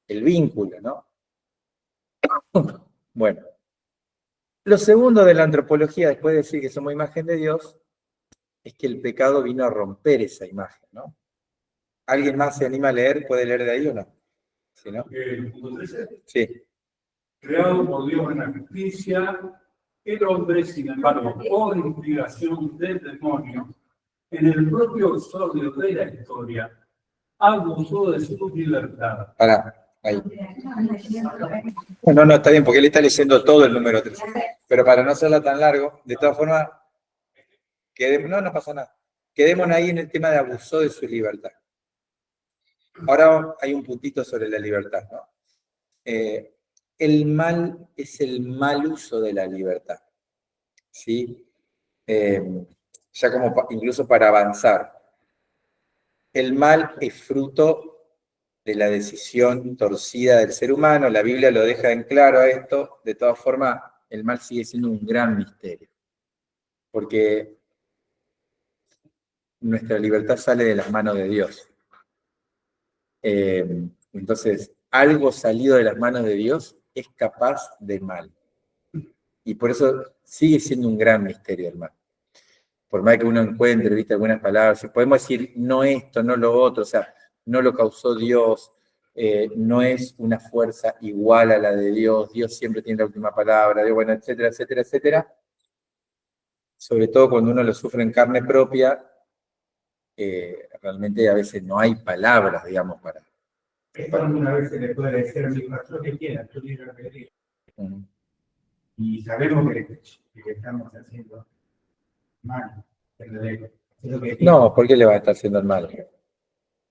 el vínculo, ¿no? Bueno, lo segundo de la antropología, después de decir que somos imagen de Dios, es que el pecado vino a romper esa imagen, ¿no? ¿Alguien más se anima a leer? ¿Puede leer de ahí o no? ¿Sí, no? Punto 13. Sí. Creado por Dios en la justicia, el hombre, sin embargo, por inspiración del demonio, en el propio episodio de la historia, abusó de su libertad. Pará, ahí. No, está bien, porque él está leyendo todo el número 3. Pero para no hacerla tan largo, de todas formas, no pasa nada. Quedémonos ahí en el tema de abusó de su libertad. Ahora hay un puntito sobre la libertad, ¿no? El mal es el mal uso de la libertad, ¿sí? Ya como incluso para avanzar. El mal es fruto de la decisión torcida del ser humano, la Biblia lo deja en claro a esto, de todas formas, el mal sigue siendo un gran misterio, porque nuestra libertad sale de las manos de Dios. Entonces, algo salido de las manos de Dios es capaz de mal. Y por eso sigue siendo un gran misterio el mal. Por más que uno encuentre, viste, algunas palabras, podemos decir no esto, no lo otro, o sea, no lo causó Dios, no es una fuerza igual a la de Dios, Dios siempre tiene la última palabra, Dios, bueno, etcétera, etcétera, etcétera. Sobre todo cuando uno lo sufre en carne propia, realmente a veces no hay palabras, digamos, para... Esto alguna vez se le puede decir a mi pastor que quiera, tú libre albedrío. Y sabemos que estamos haciendo mal. No, ¿por qué le va a estar haciendo el mal?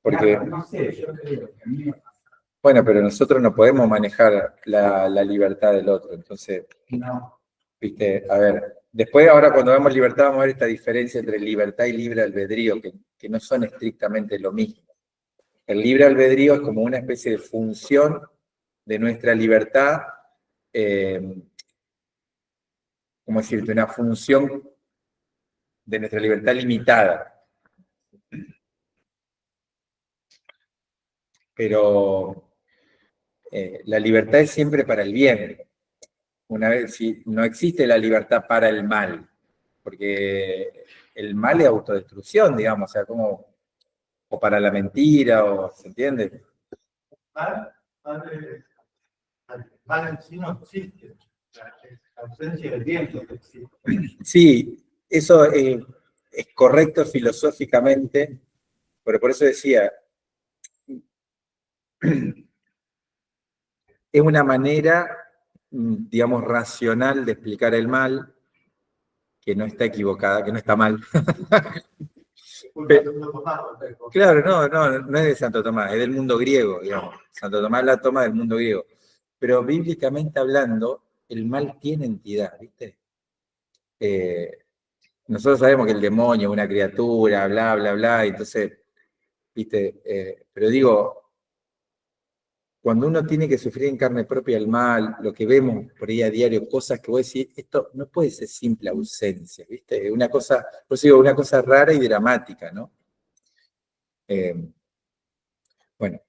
Porque, claro, no sé, yo creo que a mí me pasa. bueno, pero nosotros no podemos manejar la libertad del otro, entonces, No, viste, a ver, después ahora cuando vemos libertad vamos a ver esta diferencia entre libertad y libre albedrío, que no son estrictamente lo mismo. El libre albedrío es como una especie de función de nuestra libertad, ¿cómo decirte? Una función de nuestra libertad limitada. Pero la libertad es siempre para el bien. Una vez, si no existe la libertad para el mal, porque el mal es autodestrucción, digamos, o sea, como, o para la mentira, o, ¿se entiende? mal en sí no existe. La ausencia del viento existe. Sí, eso es correcto filosóficamente, pero por eso decía, es una manera, digamos, racional de explicar el mal, que no está equivocada, que no está mal. Claro, no es de Santo Tomás, es del mundo griego, digamos. Santo Tomás la toma del mundo griego. Pero bíblicamente hablando, el mal tiene entidad, ¿viste? Nosotros sabemos que el demonio es una criatura, bla, bla, bla, y entonces, ¿viste? Pero digo, cuando uno tiene que sufrir en carne propia el mal, lo que vemos por ahí a diario, cosas que vos decís, esto no puede ser simple ausencia, ¿viste? Una cosa, por eso digo, una cosa rara y dramática, ¿no? Bueno,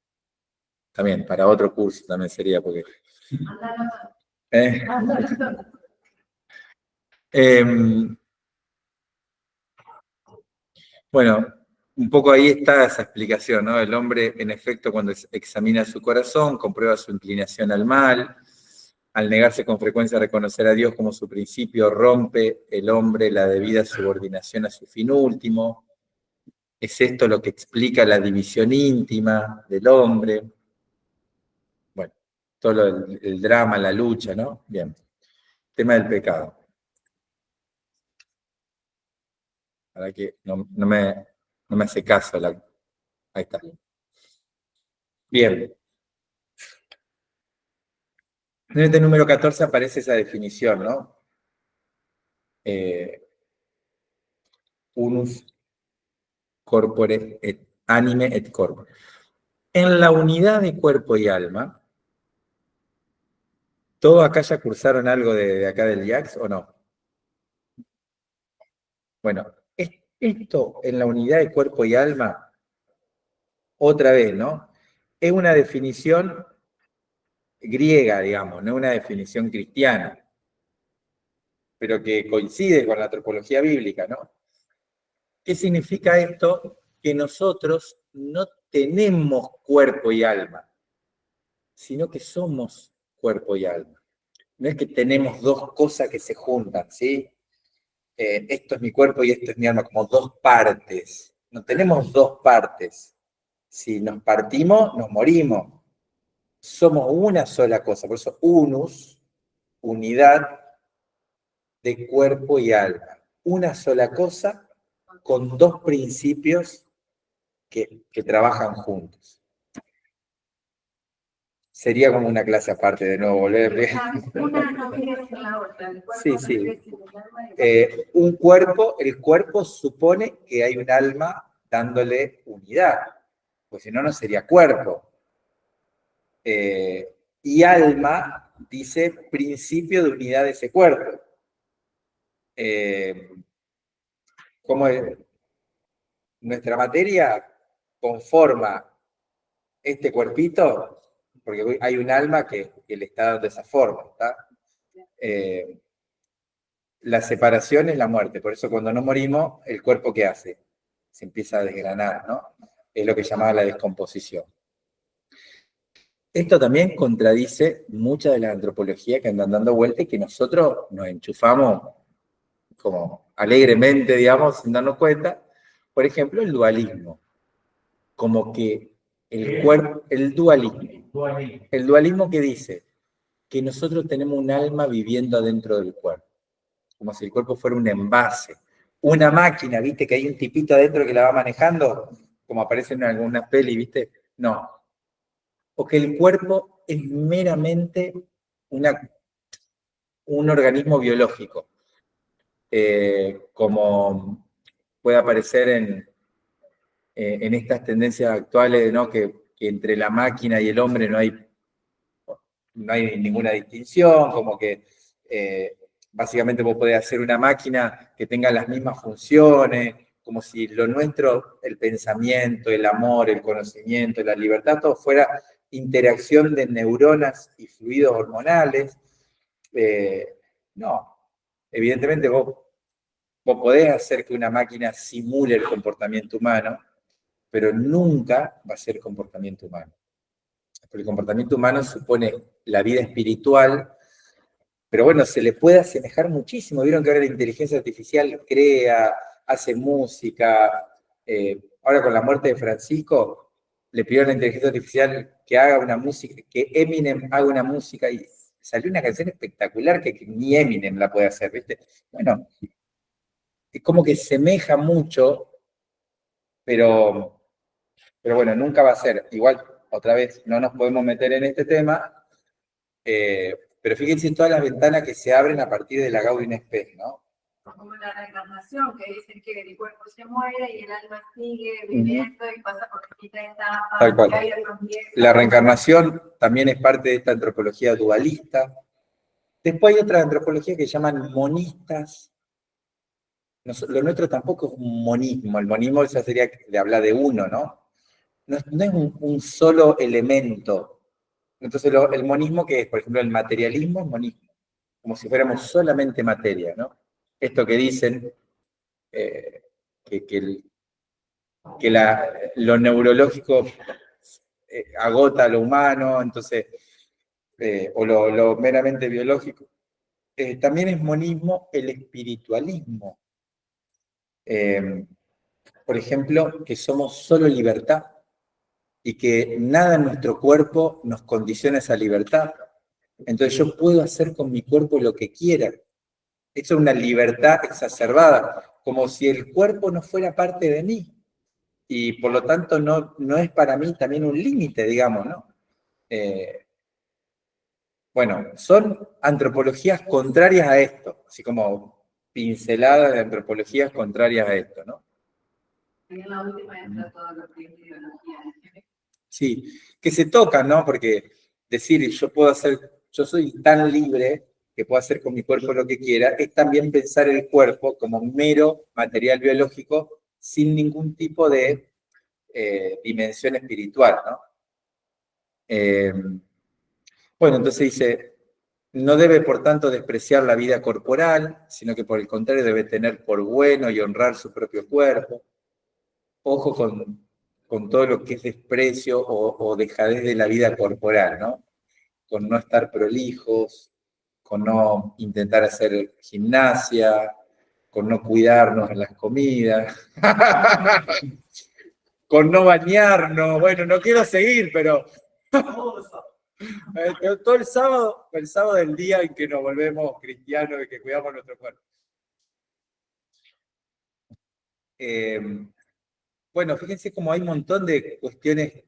también, para otro curso también sería, porque... Bueno, un poco ahí está esa explicación, ¿no? El hombre, en efecto, cuando examina su corazón, comprueba su inclinación al mal, al negarse con frecuencia a reconocer a Dios como su principio, rompe el hombre la debida subordinación a su fin último. Es esto lo que explica la división íntima del hombre. Bueno, todo el drama, la lucha, ¿no? Bien. Tema del pecado. Para que no me hace caso. Ahí está. Bien. En este número 14 aparece esa definición, ¿no? Unus corpore et anime et corpore. En la unidad de cuerpo y alma, ¿todos acá ya cursaron algo de acá del IACS o no? Bueno, esto en la unidad de cuerpo y alma, otra vez, ¿no? Es una definición griega, digamos, no una definición cristiana, pero que coincide con la antropología bíblica, ¿no? ¿Qué significa esto? Que nosotros no tenemos cuerpo y alma, sino que somos cuerpo y alma. No es que tenemos dos cosas que se juntan, ¿sí? Esto es mi cuerpo y esto es mi alma, como dos partes. No tenemos dos partes. Si nos partimos, nos morimos. Somos una sola cosa, por eso unus, unidad de cuerpo y alma. Una sola cosa con dos principios que trabajan juntos. Sería como una clase aparte de nuevo volver. Una no quiere decir la otra. El cuerpo Sí, no sí. quiere decir el alma y Un cuerpo, el cuerpo supone que hay un alma dándole unidad, pues si no, no sería cuerpo. Y alma dice principio de unidad de ese cuerpo. Como nuestra materia conforma este cuerpito, porque hay un alma que le está dando esa forma, ¿está? La separación es la muerte, por eso cuando no morimos, el cuerpo ¿qué hace? Se empieza a desgranar, ¿no? Es lo que llamaba la descomposición. Esto también contradice mucha de la antropología que andan dando vuelta y que nosotros nos enchufamos como alegremente, digamos, sin darnos cuenta. Por ejemplo, el dualismo. Como que el cuerpo, el dualismo que dice que nosotros tenemos un alma viviendo adentro del cuerpo, como si el cuerpo fuera un envase, una máquina, ¿viste? Que hay un tipito adentro que la va manejando, como aparece en algunas peli, ¿viste? No. O que el cuerpo es meramente un organismo biológico, como puede aparecer en estas tendencias actuales, ¿no? Que entre la máquina y el hombre no hay ninguna distinción, como que básicamente vos podés hacer una máquina que tenga las mismas funciones, como si lo nuestro, el pensamiento, el amor, el conocimiento, la libertad, todo fuera interacción de neuronas y fluidos hormonales. No, evidentemente vos podés hacer que una máquina simule el comportamiento humano, pero nunca va a ser comportamiento humano. Porque el comportamiento humano supone la vida espiritual, pero bueno, se le puede asemejar muchísimo. Vieron que ahora la inteligencia artificial crea, hace música. Ahora con la muerte de Francisco, le pidieron a la inteligencia artificial que haga una música, que Eminem haga una música y salió una canción espectacular que ni Eminem la puede hacer, ¿viste? Bueno, es como que semeja mucho, pero bueno, nunca va a ser. Igual, otra vez, no nos podemos meter en este tema, pero fíjense en todas las ventanas que se abren a partir de la Gaudium Spes, ¿no? como la reencarnación, que dicen que el cuerpo se muere y el alma sigue viviendo y pasa por distintas etapas. Tal cual. Y hay otros viejos. La reencarnación también es parte de esta antropología dualista. Después hay otra antropología que llaman monistas. Lo nuestro tampoco es un monismo. El monismo ya sería de hablar de uno, ¿no? No es un solo elemento. Entonces, el monismo, que es, por ejemplo, el materialismo es monismo, como si fuéramos solamente materia, ¿no? Esto que dicen, lo neurológico agota a lo humano, entonces, o lo meramente biológico. También es monismo el espiritualismo. Por ejemplo, que somos solo libertad y que nada en nuestro cuerpo nos condiciona esa libertad. Entonces yo puedo hacer con mi cuerpo lo que quiera. Eso es una libertad exacerbada, como si el cuerpo no fuera parte de mí. Y por lo tanto no es para mí también un límite, digamos, ¿no? Bueno, son antropologías contrarias a esto, así como pinceladas de antropologías contrarias a esto, ¿no? Y en la última entra todo lo que es ideología de género. Sí, que se tocan, ¿no? Porque decir yo soy tan libre que puedo hacer con mi cuerpo lo que quiera, es también pensar el cuerpo como mero material biológico sin ningún tipo de dimensión espiritual, ¿no? Bueno, entonces dice, no debe por tanto despreciar la vida corporal, sino que por el contrario debe tener por bueno y honrar su propio cuerpo. Ojo con todo lo que es desprecio o dejadez de la vida corporal, ¿no? Con no estar prolijos, con no intentar hacer gimnasia, con no cuidarnos en las comidas, con no bañarnos. Bueno, no quiero seguir, pero todo el sábado del día en que nos volvemos cristianos y que cuidamos nuestro cuerpo. Bueno, fíjense cómo hay un montón de cuestiones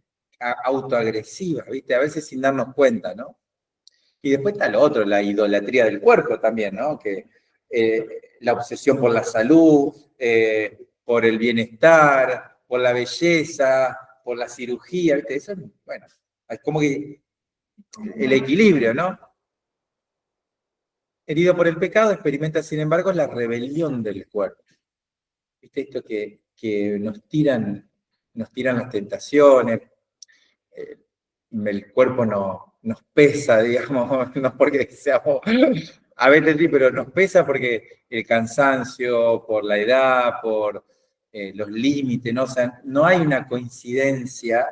autoagresivas, ¿viste? A veces sin darnos cuenta, ¿no? Y después está lo otro, la idolatría del cuerpo también, ¿no? Que la obsesión por la salud, por el bienestar, por la belleza, por la cirugía, ¿viste? Eso, bueno, es como que el equilibrio, ¿no? Herido por el pecado, experimenta, sin embargo, la rebelión del cuerpo. ¿Viste esto que nos tiran las tentaciones? El cuerpo nos pesa, digamos, no porque seamos, a veces sí, pero nos pesa porque el cansancio, por la edad, por los límites, ¿no? O sea, no hay una coincidencia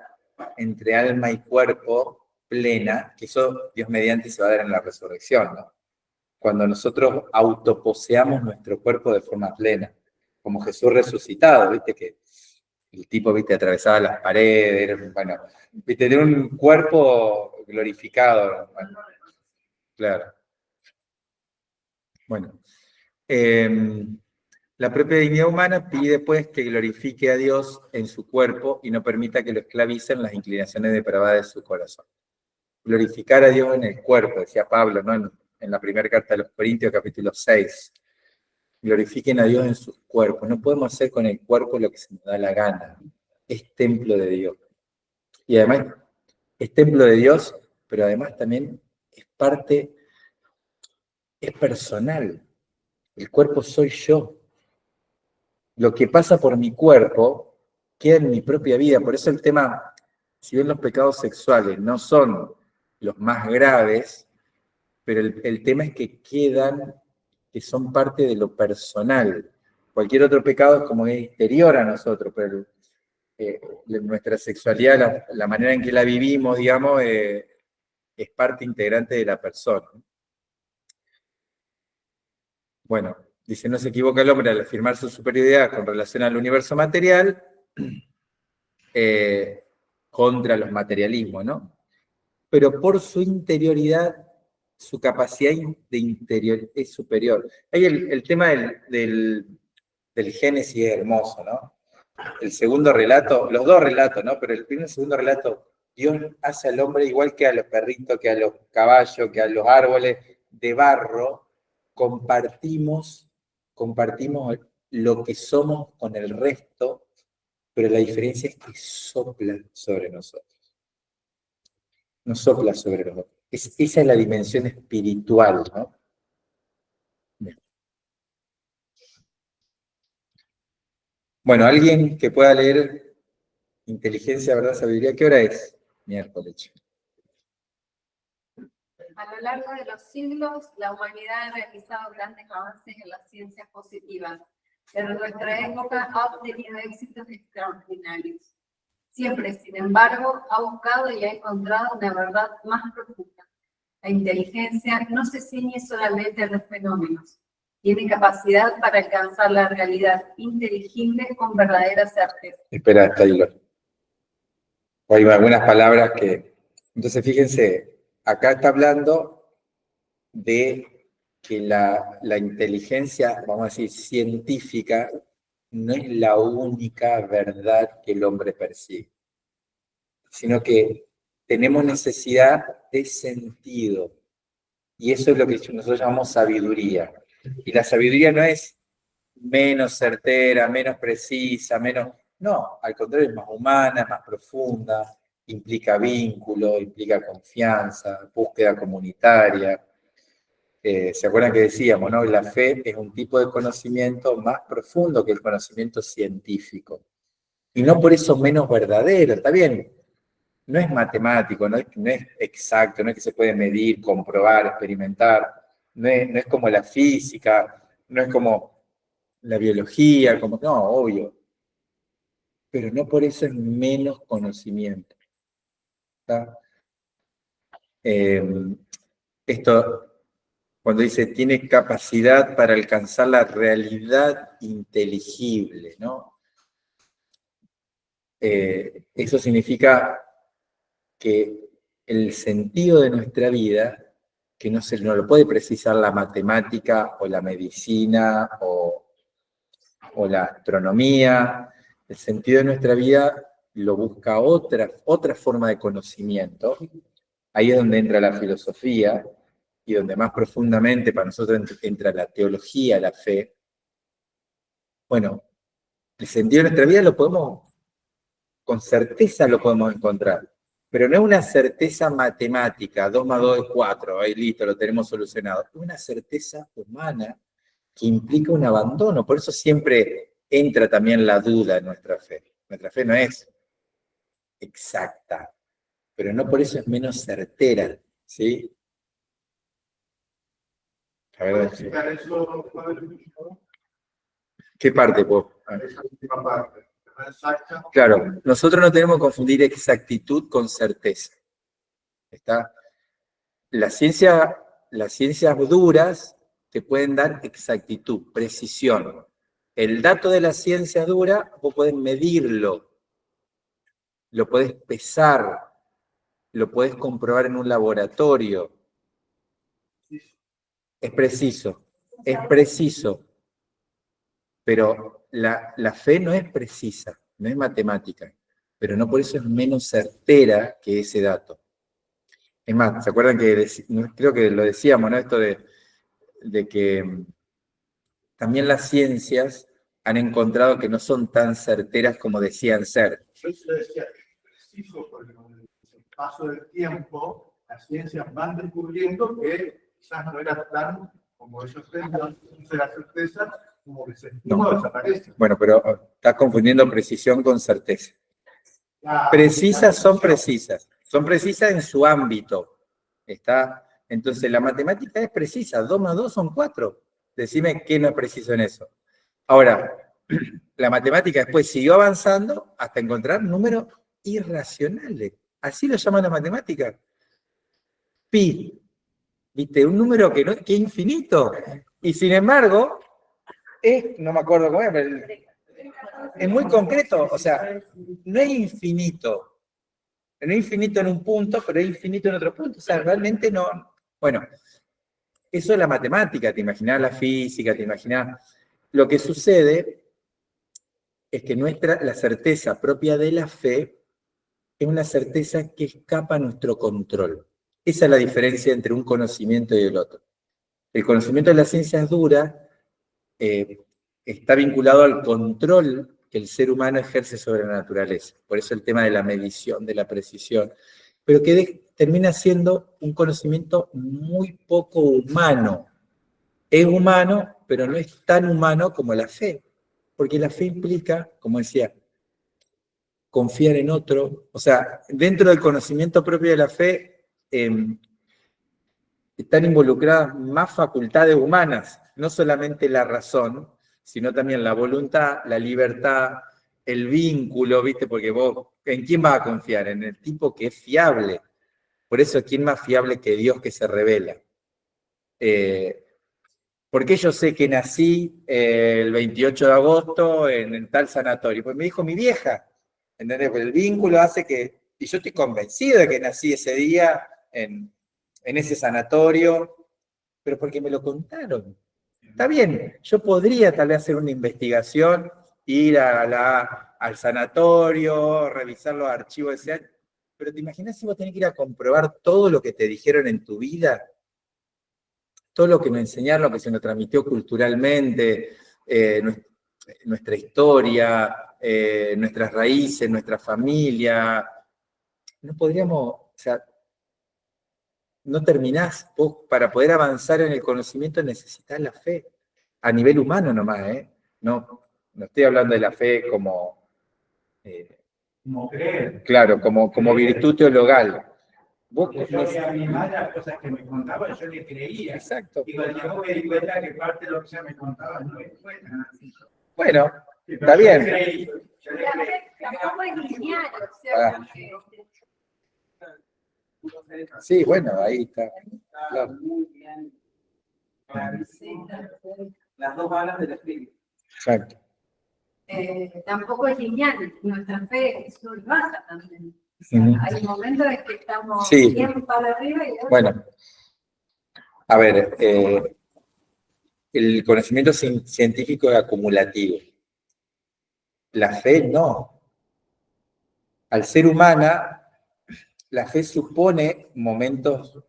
entre alma y cuerpo plena, que eso Dios mediante se va a dar en la resurrección, ¿no? Cuando nosotros autoposeamos nuestro cuerpo de forma plena, como Jesús resucitado, ¿viste? Que el tipo, ¿viste? Atravesaba las paredes, bueno, ¿viste? Tenía un cuerpo glorificado. Bueno, claro. Bueno, la propia dignidad humana pide, pues, que glorifique a Dios en su cuerpo y no permita que lo esclavicen las inclinaciones depravadas de su corazón. Glorificar a Dios en el cuerpo, decía Pablo, ¿no? En la primera carta de los Corintios, capítulo 6. Glorifiquen a Dios en sus cuerpos. No podemos hacer con el cuerpo lo que se nos da la gana. Es templo de Dios. Y además es templo de Dios, pero además también es parte, es personal. El cuerpo soy yo. Lo que pasa por mi cuerpo queda en mi propia vida. Por eso el tema, si bien los pecados sexuales no son los más graves, pero el tema es que quedan, que son parte de lo personal. Cualquier otro pecado es como que es exterior a nosotros, pero nuestra sexualidad, la manera en que la vivimos, digamos, es parte integrante de la persona. Bueno, dice, no se equivoca el hombre al afirmar su superioridad con relación al universo material contra los materialismos, ¿no? Pero por su interioridad, su capacidad de interior es superior. Ahí el tema del Génesis es hermoso, ¿no? El segundo relato, los dos relatos, ¿no? Pero el primer y segundo relato, Dios hace al hombre igual que a los perritos, que a los caballos, que a los árboles de barro, compartimos lo que somos con el resto, pero la diferencia es que sopla sobre nosotros. No sopla sobre nosotros. Esa es la dimensión espiritual, ¿no? Bueno, alguien que pueda leer Inteligencia, Verdad, Sabiduría, ¿qué hora es? Miércoles. A lo largo de los siglos, la humanidad ha realizado grandes avances en las ciencias positivas, pero en nuestra época ha obtenido éxitos extraordinarios. Siempre, sin embargo, ha buscado y ha encontrado una verdad más profunda. La inteligencia no se ciñe solamente a los fenómenos, tiene capacidad para alcanzar la realidad inteligible con verdadera certeza. Espera, Taylor. Hay algunas palabras que... Entonces, fíjense, acá está hablando de que la inteligencia, vamos a decir, científica, no es la única verdad que el hombre percibe, sino que tenemos necesidad de sentido. Y eso es lo que nosotros llamamos sabiduría. Y la sabiduría no es menos certera, menos precisa, menos... No, al contrario, es más humana, más profunda, implica vínculo, implica confianza, búsqueda comunitaria. ¿Se acuerdan que decíamos, no? La fe es un tipo de conocimiento más profundo que el conocimiento científico. Y no por eso menos verdadero, está bien. No es matemático, no es exacto, no es que se puede medir, comprobar, experimentar. No es como la física, no es como la biología, no, obvio. Pero no por eso es menos conocimiento. ¿Está? Esto, cuando dice, tiene capacidad para alcanzar la realidad inteligible, ¿no? Eso significa que el sentido de nuestra vida, que no lo puede precisar la matemática o la medicina o la astronomía, el sentido de nuestra vida lo busca otra forma de conocimiento. Ahí es donde entra la filosofía y donde más profundamente para nosotros entra la teología, la fe. Bueno, el sentido de nuestra vida con certeza lo podemos encontrar, pero no es una certeza matemática, 2 más 2 es 4, ahí listo, lo tenemos solucionado. Es una certeza humana que implica un abandono, por eso siempre entra también la duda en nuestra fe. Nuestra fe no es exacta, pero no por eso es menos certera, ¿sí? A ver, sí. ¿Qué parte, vos? Esa última parte. Exacta. Claro, nosotros no tenemos que confundir exactitud con certeza. ¿Está? Las ciencias duras te pueden dar exactitud, precisión. El dato de la ciencia dura, vos podés medirlo, lo podés pesar, lo podés comprobar en un laboratorio. Es preciso, pero la fe no es precisa, no es matemática, pero no por eso es menos certera que ese dato. Es más, ¿se acuerdan que creo que lo decíamos, ¿no? Esto de que también las ciencias han encontrado que no son tan certeras como decían ser. Yo decía, es preciso porque con el paso del tiempo las ciencias van descubriendo que quizás no era tan como ellos pensaban, no era certeza, como que se estima o desaparece. Bueno, pero estás confundiendo precisión con certeza. Precisas son precisas en su ámbito. ¿Está? Entonces la matemática es precisa, 2 más 2 son 4. Decime qué no es preciso en eso. Ahora, la matemática después siguió avanzando hasta encontrar números irracionales. Así lo llaman la matemática. Pi, ¿viste? Un número que es infinito. Y sin embargo, no me acuerdo cómo es, pero es muy concreto. O sea, no es infinito. No es infinito en un punto, pero es infinito en otro punto. O sea, realmente no. Bueno, eso es la matemática, te imaginás la física, te imaginás. Lo que sucede es que la certeza propia de la fe es una certeza que escapa a nuestro control. Esa es la diferencia entre un conocimiento y el otro. El conocimiento de las ciencias duras está vinculado al control que el ser humano ejerce sobre la naturaleza. Por eso el tema de la medición, de la precisión, pero que termina siendo un conocimiento muy poco humano. Es humano, pero no es tan humano como la fe, porque la fe implica, como decía, confiar en otro. O sea, dentro del conocimiento propio de la fe están involucradas más facultades humanas, no solamente la razón, sino también la voluntad, la libertad, el vínculo, ¿viste? Porque vos, ¿en quién vas a confiar? En el tipo que es fiable. Por eso, ¿quién más fiable que Dios que se revela? ¿Por qué yo sé que nací el 28 de agosto en tal sanatorio? Pues me dijo mi vieja, ¿entendés? Pues el vínculo hace que, y yo estoy convencido de que nací ese día en ese sanatorio, pero porque me lo contaron. Está bien, yo podría tal vez hacer una investigación, ir al sanatorio, revisar los archivos de ese año, pero ¿te imaginas si vos tenés que ir a comprobar todo lo que te dijeron en tu vida? todo lo que nos enseñaron, lo que se nos transmitió culturalmente, nuestra historia, nuestras raíces, nuestra familia, no podríamos, o sea, no terminás. Vos, para poder avanzar en el conocimiento necesitas la fe, a nivel humano nomás, ¿eh? No estoy hablando de la fe como... Como creer. claro, como virtud teologal. Vos Porque yo a mi madre las cosas que me contaba, yo le creía. Exacto. Y cuando yo me di cuenta que parte de lo que ella me contaba no es buena. Bueno, Pero está yo bien. le creí, yo le La creí. fe tampoco es lineal, o sea, Sí, bueno, ahí está. Claro. Muy bien. Las dos alas del espíritu. Exacto. tampoco es lineal, nuestra fe es sub y baja también. O sea, Ujú. hay momentos en que estamos Sí. bien para arriba y otros. Bueno, a ver, el conocimiento científico es acumulativo. La fe no. Al ser humana, la fe supone momentos,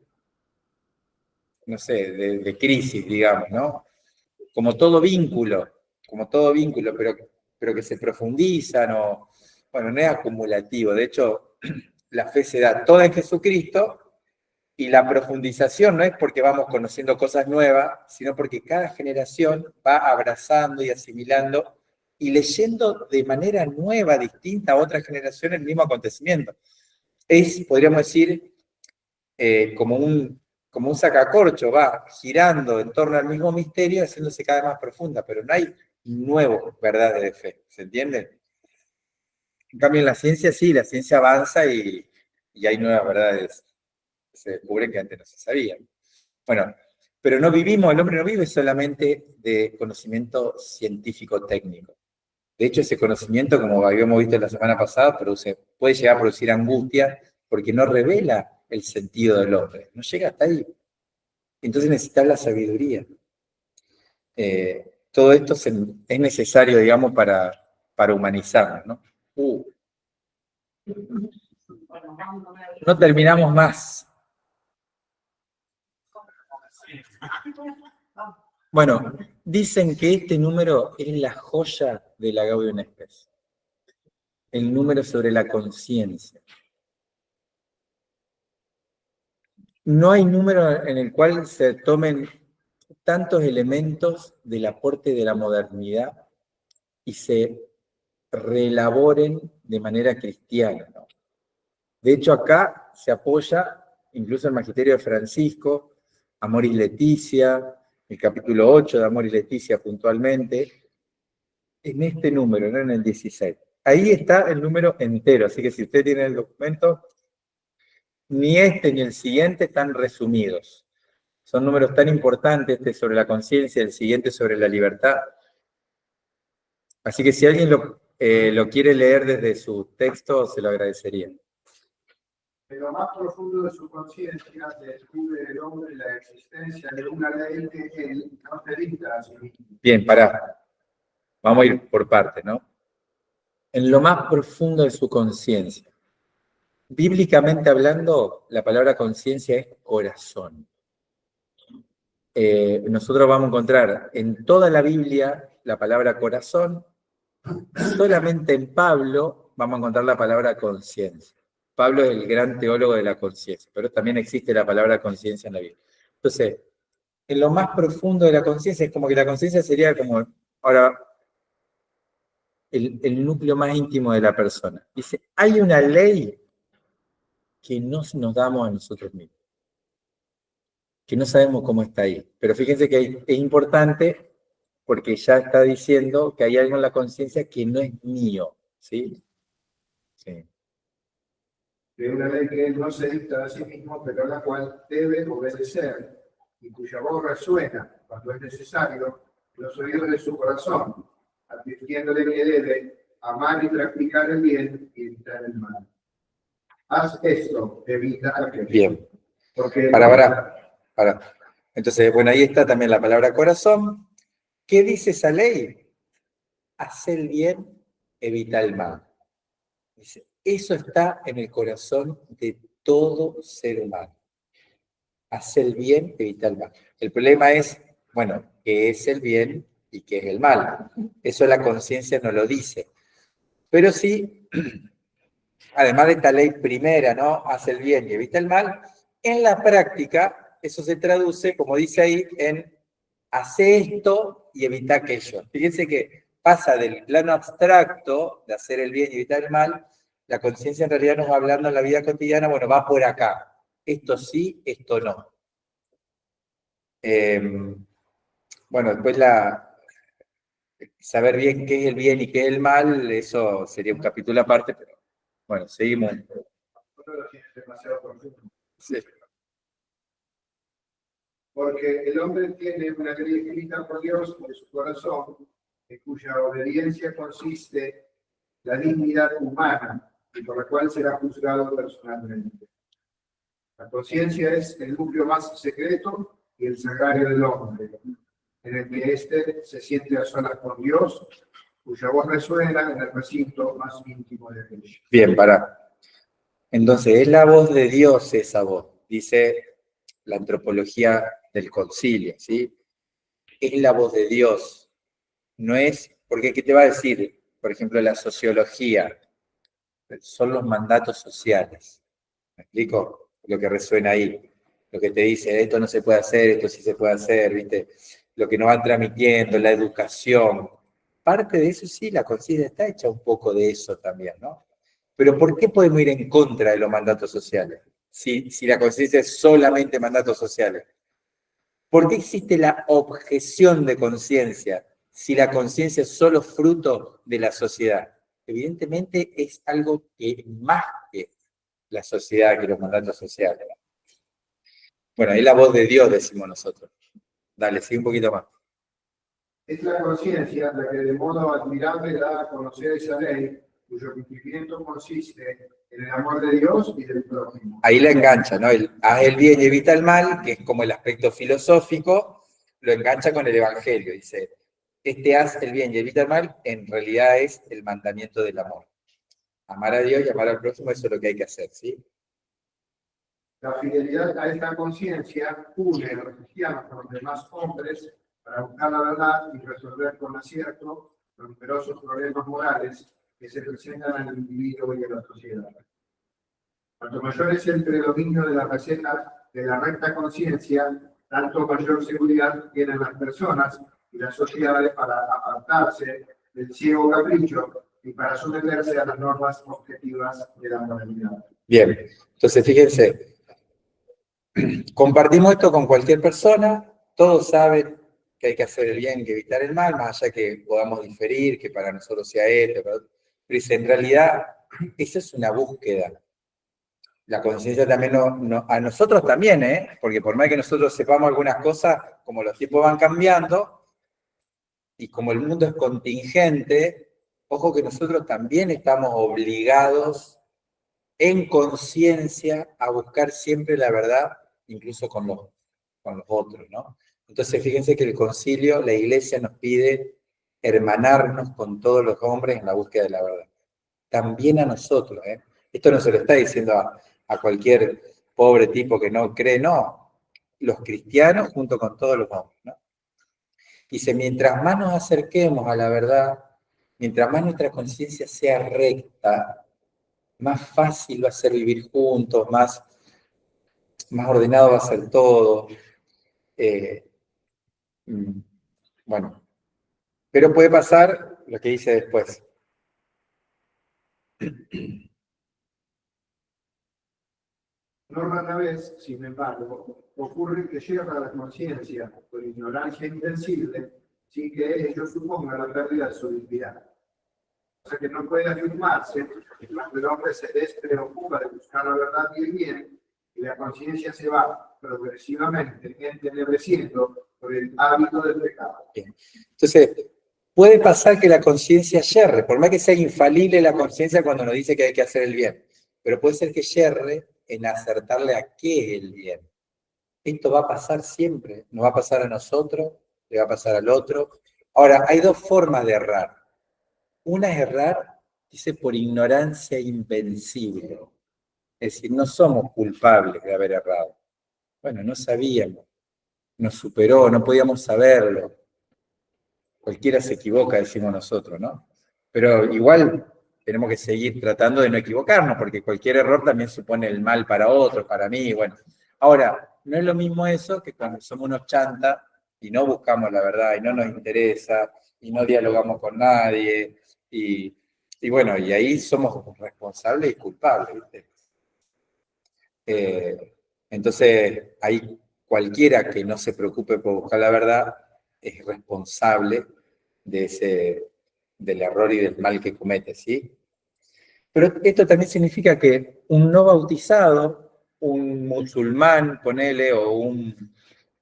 no sé, de crisis, digamos, ¿no? Como todo vínculo, pero que se profundizan o, bueno, no es acumulativo. De hecho, la fe se da toda en Jesucristo y la profundización no es porque vamos conociendo cosas nuevas, sino porque cada generación va abrazando y asimilando y leyendo de manera nueva, distinta a otras generaciones el mismo acontecimiento. Es, podríamos decir, como un sacacorcho, va girando en torno al mismo misterio, haciéndose cada vez más profunda, pero no hay nuevas verdades de fe, ¿se entiende? En cambio, en la ciencia sí, la ciencia avanza y hay nuevas verdades que se descubren que antes no se sabían. Bueno, pero no vivimos, el hombre no vive solamente de conocimiento científico técnico. De hecho, ese conocimiento, como habíamos visto la semana pasada, puede llegar a producir angustia porque no revela el sentido del hombre, no llega hasta ahí. Entonces necesitas la sabiduría. Todo esto es necesario, digamos, para humanizarnos, ¿no? No terminamos más. Bueno, dicen que este número es la joya de la Gaudium Spes. El número sobre la conciencia. No hay número en el cual se tomen tantos elementos del aporte de la modernidad y se reelaboren de manera cristiana, ¿no? De hecho, acá se apoya incluso el magisterio de Francisco, Amoris Laetitia, el capítulo 8 de Amoris Laetitia puntualmente, en este número, no en el 16. Ahí está el número entero, así que si usted tiene el documento, ni este ni el siguiente están resumidos. Son números tan importantes, este sobre la conciencia, el siguiente sobre la libertad. Así que si alguien lo quiere leer desde su texto, se lo agradecería. En lo más profundo de su conciencia descubre el hombre la existencia de una ley que él no se dicta a sí mismo. Bien, pará. Vamos a ir por partes, ¿no? En lo más profundo de su conciencia. Bíblicamente hablando, la palabra conciencia es corazón. Nosotros vamos a encontrar en toda la Biblia la palabra corazón, solamente en Pablo vamos a encontrar la palabra conciencia. Pablo es el gran teólogo de la conciencia, pero también existe la palabra conciencia en la Biblia. Entonces, en lo más profundo de la conciencia, es como que la conciencia sería como, ahora, el núcleo más íntimo de la persona. Dice, hay una ley que no nos damos a nosotros mismos, que no sabemos cómo está ahí. Pero fíjense que es importante porque ya está diciendo que hay algo en la conciencia que no es mío, ¿sí? Sí. De una ley que él no se dicta a sí mismo, pero a la cual debe obedecer, y cuya voz resuena, cuando es necesario, los oídos de su corazón, advirtiéndole que debe amar y practicar el bien y evitar el mal. Haz esto, evita aquello. Bien. Porque Para. Entonces, bueno, ahí está también la palabra corazón. ¿Qué dice esa ley? Hacer el bien, evita el mal. Dice, eso está en el corazón de todo ser humano. Haz el bien, evita el mal. El problema es, bueno, qué es el bien y qué es el mal. Eso la conciencia no lo dice. Pero sí, además de esta ley primera, ¿no? Haz el bien y evita el mal, en la práctica eso se traduce, como dice ahí, en hace esto y evita aquello. Fíjense que pasa del plano abstracto de hacer el bien y evitar el mal, la conciencia en realidad nos va hablando en la vida cotidiana, bueno, va por acá. Esto sí, esto no. Bueno, después saber bien qué es el bien y qué es el mal, eso sería un capítulo aparte, pero bueno, seguimos. Demasiado profundo. Sí. Porque el hombre tiene una ley escrita por Dios en su corazón, en cuya obediencia consiste la dignidad humana y por la cual será juzgado personalmente. La conciencia es el núcleo más secreto y el sagrario del hombre, en el que éste se siente a solas con Dios, cuya voz resuena en el recinto más íntimo de aquello. Bien, para. Entonces, es la voz de Dios esa voz, dice la antropología del concilio, ¿sí? Es la voz de Dios, no es, porque ¿qué te va a decir? Por ejemplo, la sociología, son los mandatos sociales. ¿Me explico? Lo que resuena ahí, lo que te dice, esto no se puede hacer, esto sí se puede hacer, ¿viste? Lo que nos van transmitiendo, la educación. Parte de eso sí, la conciencia está hecha un poco de eso también, ¿no? Pero ¿por qué podemos ir en contra de los mandatos sociales? Si la conciencia es solamente mandatos sociales. ¿Por qué existe la objeción de conciencia si la conciencia es solo fruto de la sociedad? Evidentemente es algo que más que la sociedad, que los mandatos sociales. Bueno, es la voz de Dios, decimos nosotros. Dale, sigue un poquito más. Es la conciencia la que de modo admirable da a conocer esa ley, cuyo cumplimiento consiste en el amor de Dios y del prójimo. Ahí la engancha, ¿no? Haz el bien y evita el mal, que es como el aspecto filosófico, lo engancha con el Evangelio. Dice, haz el bien y evita el mal, en realidad es el mandamiento del amor. Amar a Dios y amar al prójimo, eso es lo que hay que hacer, ¿sí? La fidelidad a esta conciencia une a los cristianos con los demás hombres para buscar la verdad y resolver con acierto los numerosos problemas morales que se presentan al individuo y a la sociedad. Cuanto mayor es el predominio de la receta de la recta conciencia, tanto mayor seguridad tienen las personas y las sociedades para apartarse del ciego capricho y para someterse a las normas objetivas de la moralidad. Bien, entonces fíjense, compartimos esto con cualquier persona, todos saben que hay que hacer el bien, que evitar el mal, más allá que podamos diferir, que para nosotros sea esto, pero dice, en realidad, esa es una búsqueda. La conciencia también a nosotros también, porque por más que nosotros sepamos algunas cosas, como los tiempos van cambiando, y como el mundo es contingente, ojo que nosotros también estamos obligados en conciencia a buscar siempre la verdad, incluso con los otros, ¿no? Entonces, fíjense que el concilio, la iglesia nos pide hermanarnos con todos los hombres en la búsqueda de la verdad. También a nosotros, ¿eh? Esto no se lo está diciendo a cualquier pobre tipo que no cree, no. Los cristianos junto con todos los hombres, ¿no? Dice, mientras más nos acerquemos a la verdad, mientras más nuestra conciencia sea recta, más fácil va a ser vivir juntos, más ordenado va a ser todo. Bueno, pero puede pasar lo que dice después. No rara vez, sin embargo, ocurre que yerra la conciencia por ignorancia invencible sin que ello suponga la pérdida de su dignidad. O sea que no puede afirmarse que cuando el hombre se despreocupa de buscar la verdad y el bien, y la conciencia se va progresivamente entenebreciendo por el hábito del pecado. Bien. Entonces, puede pasar que la conciencia yerre, por más que sea infalible la conciencia cuando nos dice que hay que hacer el bien, pero puede ser que yerre en acertarle a qué es el bien. Esto va a pasar siempre, nos va a pasar a nosotros, le va a pasar al otro. Ahora, hay dos formas de errar. Una es errar, dice, por ignorancia invencible. Es decir, no somos culpables de haber errado. Bueno, no sabíamos, nos superó, no podíamos saberlo. Cualquiera se equivoca, decimos nosotros, ¿no? Pero igual tenemos que seguir tratando de no equivocarnos, porque cualquier error también supone el mal para otro, para mí, bueno. Ahora, no es lo mismo eso que cuando somos unos chantas y no buscamos la verdad y no nos interesa y no dialogamos con nadie y bueno, y ahí somos responsables y culpables, ¿viste? Entonces, ahí cualquiera que no se preocupe por buscar la verdad es responsable del error y del mal que comete, ¿sí? Pero esto también significa que un no bautizado, un musulmán, ponele, o un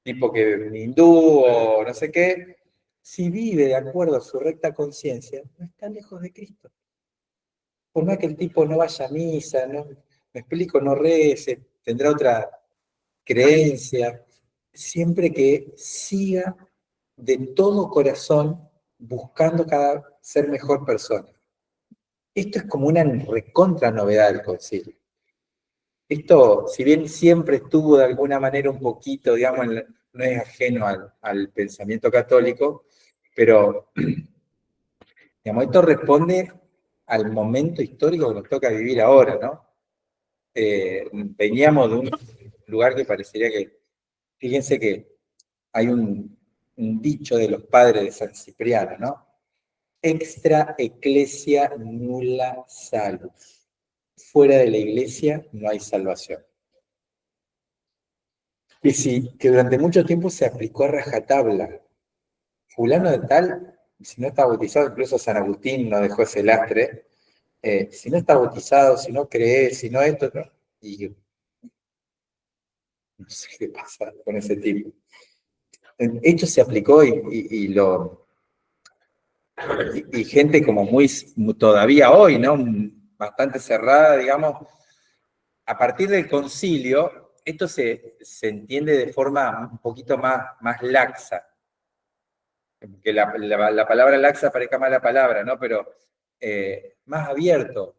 tipo que hindú o no sé qué, si vive de acuerdo a su recta conciencia, no está lejos de Cristo. Por más que el tipo no vaya a misa, no, me explico, no rece, tendrá otra creencia, siempre que siga de todo corazón buscando ser mejor persona. Esto es como una recontra novedad del concilio. Esto, si bien siempre estuvo de alguna manera un poquito, digamos, no es ajeno al pensamiento católico, pero, digamos, esto responde al momento histórico que nos toca vivir ahora, ¿no? Veníamos de un lugar que parecería que, fíjense que hay un dicho de los padres de San Cipriano, ¿no? Extra ecclesia nulla salus. Fuera de la iglesia no hay salvación. Y sí, que durante mucho tiempo se aplicó a rajatabla. Fulano de tal, si no está bautizado, incluso San Agustín no dejó ese lastre, si no está bautizado, si no cree, si no esto, no, y no sé qué pasa con ese tipo. Esto se aplicó y gente como muy, todavía hoy, ¿no? Bastante cerrada, digamos. A partir del concilio, esto se entiende de forma un poquito más laxa. Que la palabra laxa parezca mala palabra, ¿no? Pero más abierto.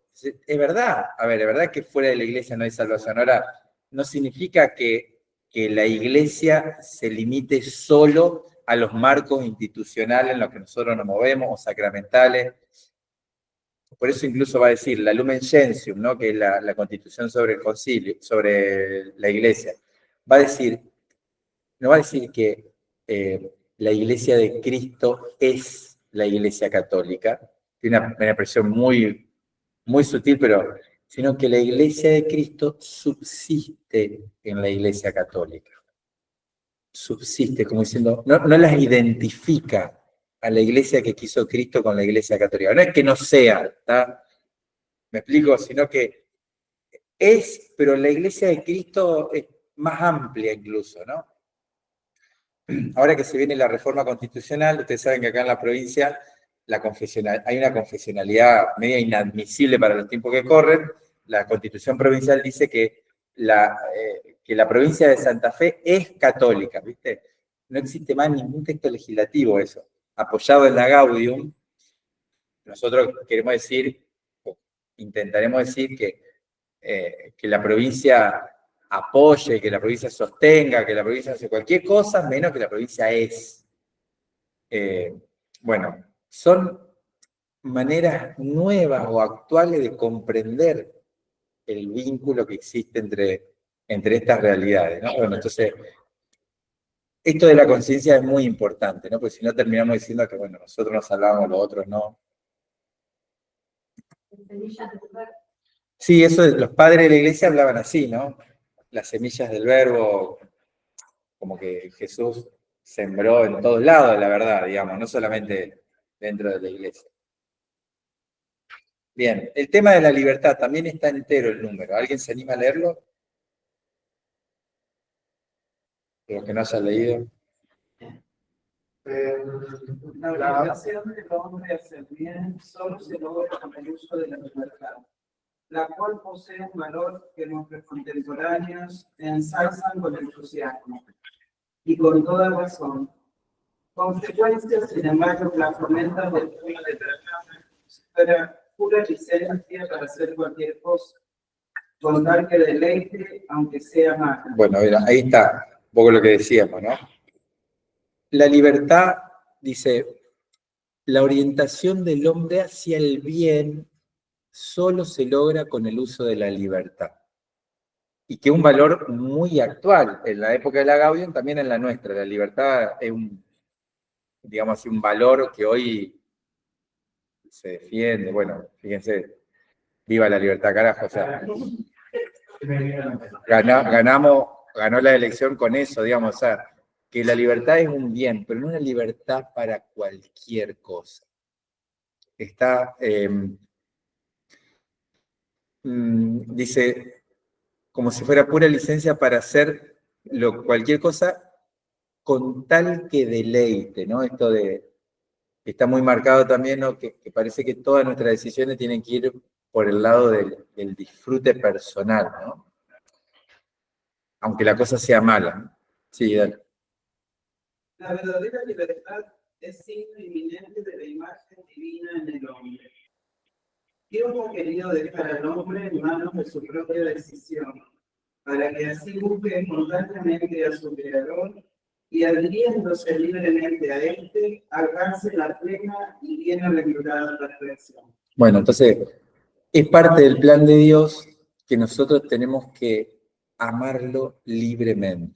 Es verdad, a ver, es verdad que fuera de la iglesia no hay salvación. Ahora, no significa que la iglesia se limite solo a los marcos institucionales en los que nosotros nos movemos, o sacramentales. Por eso incluso va a decir la Lumen Gentium, ¿no? Que es la constitución sobre el concilio, sobre la iglesia. Va a decir, no va a decir que la iglesia de Cristo es la iglesia católica, tiene una expresión muy, muy sutil, pero sino que la iglesia de Cristo subsiste en la iglesia católica. Subsiste, como diciendo, no las identifica a la iglesia que quiso Cristo con la iglesia católica. No es que no sea, ¿está? Me explico, sino que es, pero la iglesia de Cristo es más amplia incluso, ¿no? Ahora que se viene la reforma constitucional, ustedes saben que acá en la provincia hay una confesionalidad media inadmisible para los tiempos que corren. La constitución provincial dice que la provincia de Santa Fe es católica, ¿viste? No existe más ningún texto legislativo eso. Apoyado en la Gaudium, nosotros queremos decir, intentaremos decir que la provincia apoye, que la provincia sostenga, que la provincia hace cualquier cosa, menos que la provincia es. Bueno, son maneras nuevas o actuales de comprender el vínculo que existe entre estas realidades, ¿no? Bueno, entonces, esto de la conciencia es muy importante, ¿no? Porque si no terminamos diciendo que, bueno, nosotros nos salvamos, los otros no. Sí, eso los padres de la iglesia hablaban así, ¿no? Las semillas del verbo, como que Jesús sembró en todos lados, la verdad, digamos, no solamente dentro de la iglesia. Bien, el tema de la libertad, también está entero el número. ¿Alguien se anima a leerlo? Los que no hayan leído. La obligación del hombre a hacer bien solo se logra con el uso de la libertad, la cual posee un valor que nuestros contemporáneos ensalzan con entusiasmo y con toda razón. Consecuencias, sin embargo, la fomentan del tema de tratar si fuera pura licencia para hacer cualquier cosa. con tal que deleite, aunque sea malo. Bueno, a ver, ahí está un poco lo que decíamos, ¿no? La libertad, dice, la orientación del hombre hacia el bien solo se logra con el uso de la libertad. Y que un valor muy actual, en la época de la Gaudium, también en la nuestra. La libertad es un, digamos así, un valor que hoy se defiende. Bueno, fíjense, viva la libertad, carajo. O sea, ganó la elección con eso, digamos, o sea, que la libertad es un bien, pero no una libertad para cualquier cosa. Está, dice, como si fuera pura licencia para hacer cualquier cosa con tal que deleite, ¿no? Esto de, está muy marcado también, ¿no? Que parece que todas nuestras decisiones tienen que ir por el lado del disfrute personal, ¿no? Aunque la cosa sea mala, ¿no? Sí, dale. La verdadera libertad es signo inminente de la imagen divina en el hombre. Dios ha querido dejar al hombre en manos de su propia decisión, para que así busque constantemente a su Creador y adhiriéndose libremente a éste, alcance la plena y bienaventurada perfección. Bueno, entonces, es parte del plan de Dios que nosotros tenemos que amarlo libremente.